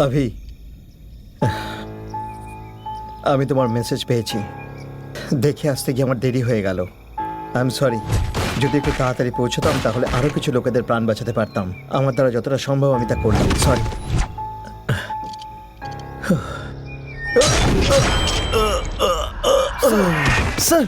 अभी আমি তোমার মেসেজ পেয়েছি, দেখে আসতে গিয়ে আমার দেরি হয়ে গেল। I am sorry. যদি একটু তাড়াতাড়ি পৌঁছতাম তাহলে আরও কিছু লোকেদের প্রাণ বাঁচাতে পারতাম। আমার দ্বারা যতটা সম্ভব আমি তা করলাম। সরি। স্যার,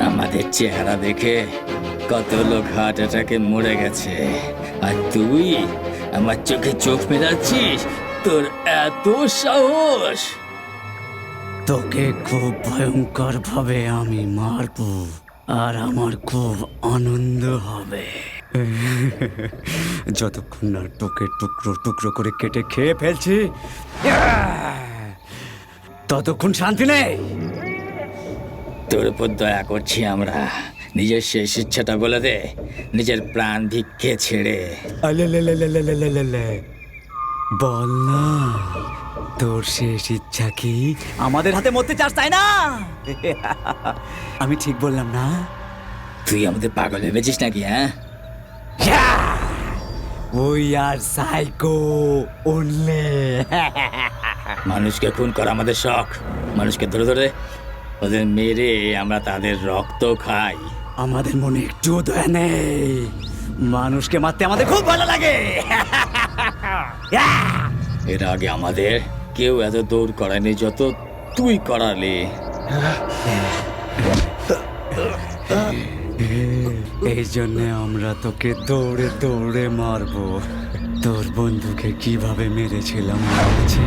আমাদের চেহারা দেখে কত লোক হার্ট অ্যাটাকে মরে গেছে, আর তুই আমার চোখে চোখ মেলাচ্ছিস? তোর এত সাহস! তোকে খুব ভয়ঙ্কর ভাবে আমি মারবো, আর আমার খুব আনন্দ হবে যতক্ষণ না তোকে টুকরো টুকরো করে কেটে খেয়ে ফেলছি, ততক্ষণ শান্তি নেই। তোর উপর দয়া করছি আমরা, নিজের শেষ ইচ্ছাটা বলে দে, নিজের প্রাণ ভিক্ষে ছেড়ে। বল না, তোর শেষ ইচ্ছা কি? আমাদের হাতে মরতে চাস তাই না? আমি ঠিক বললাম না? তুই আমাদের পাগল ভেবেছিস নাকি? হ্যাঁ, ওই আর সাইকো ওনলি। মানুষকে খুন করা আমাদের শখ, মানুষকে ধরে ধরে ওদের মেরে আমরা তাদের রক্ত খাই। আমাদের মনে একটুও দয়া নেই, মানুষকে মারতে আমাদের খুব ভালো লাগে। এর আগে আমাদের কেউ এত দৌড় করায়নি যত তুই করালি। এই জন্য আমরা তোকে দৌড়ে দৌড়ে মারবো। তোর বন্ধুকে কিভাবে মেরেছিলাম মনে আছে?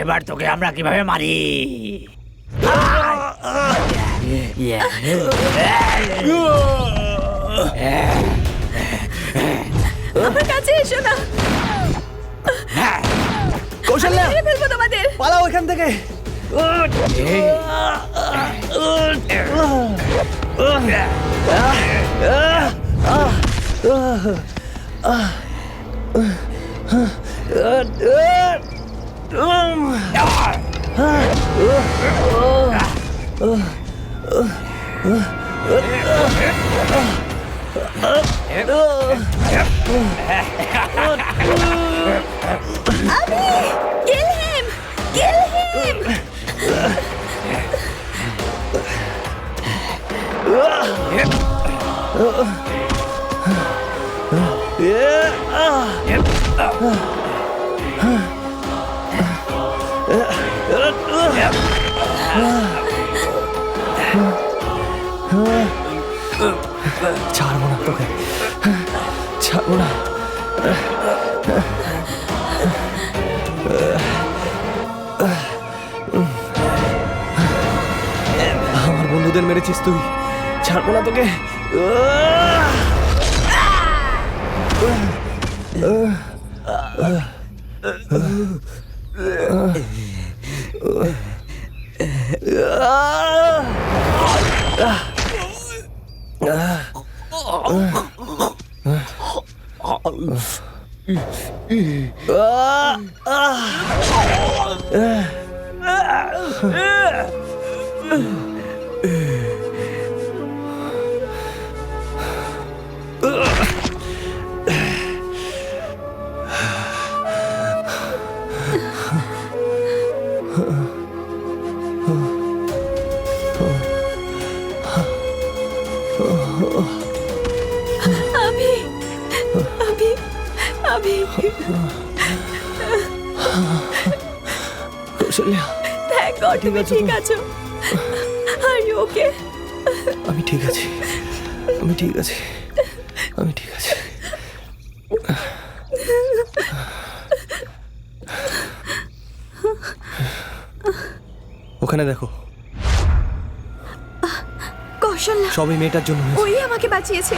এবার তোকে আমরা কিভাবে মারি? আমার কাছে এসো না, কৌশল্যা, মেরে ফেলবো তোমাদের। পালাও এখান থেকে। Kill him! Kill him! ছাড়বো না তোকে, ছাড়বো না। আমার বন্ধুদের মেরেছিস তুই, ছাড়বো না তোকে। আমি কৌশল্যা, থ্যাংক গড তুমি ঠিক আছো। Are you okay? আমি ঠিক আছি, আমি ঠিক আছি, আমি ঠিক আছি। ওখানে দেখো, কৌশল্যা, সবই মেয়েটার জন্য হয়েছে। ওই আমাকে বাঁচিয়েছে।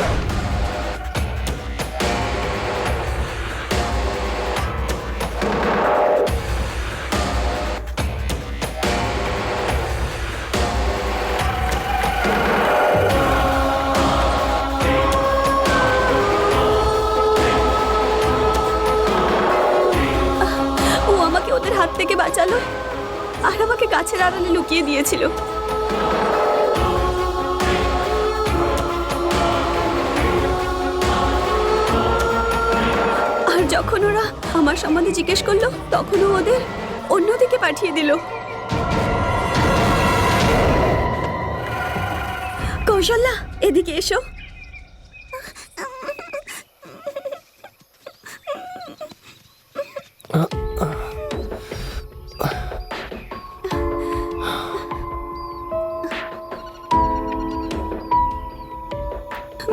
ও আমাকে ওদের হাত থেকে বাঁচালো আর আমাকে গাছের আড়ালে লুকিয়ে দিয়েছিল। আর যখন ওরা আমার সম্বন্ধে জিজ্ঞেস করলো তখন ও ওদের অন্যদিকে পাঠিয়ে দিল। কৌশল্যা, এদিকে এসো।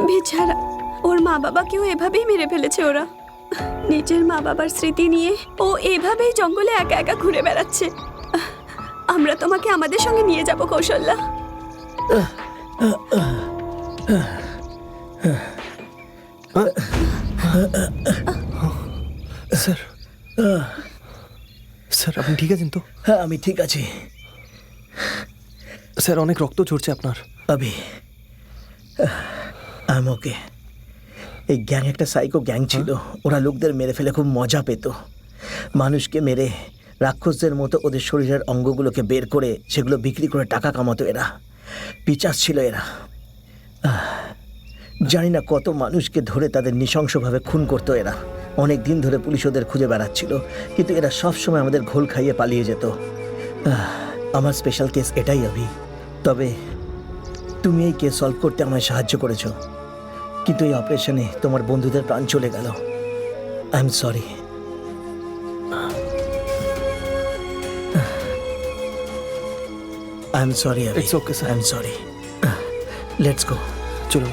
বেচারা, ওর মা বাবাকেও এভাবেই মেরে ফেলেছে ওরা। নিজের মা বাবার স্মৃতি নিয়ে ও এভাবেই জঙ্গলে একা একা ঘুরে বেড়াচ্ছে। আমরা তোমাকে আমাদের সঙ্গে নিয়ে যাব কৌশল্যা। স্যার, স্যার আপনি ঠিক আছেন তো? হ্যাঁ আমি ঠিক আছি। স্যার অনেক রক্ত ঝরছে আপনার। আবি আই ওকে। এই গ্যাং একটা সাইকো গ্যাং ছিল। ওরা লোকদের মেরে ফেলে খুব মজা পেত। মানুষকে মেরে রাক্ষসদের মতো ওদের শরীরের অঙ্গগুলোকে বের করে সেগুলো বিক্রি করে টাকা কামাতো এরা। পিচাস ছিল এরা। জানি না কত মানুষকে ধরে তাদের নৃশংসভাবে খুন করতো এরা। অনেক দিন ধরে পুলিশ ওদের খুঁজে বেড়াচ্ছিল, কিন্তু এরা সবসময় আমাদের ঘোল খাইয়ে পালিয়ে যেত। আমার স্পেশাল কেস এটাই আবি। তবে তুমি এই কেস সলভ করতে আমায় সাহায্য করেছো, কিন্তু এই অপারেশনে তোমার বন্ধুদের প্রাণ চলে গেল। I am sorry. I am sorry. It's okay, sir. I am sorry. Let's go. চলুন।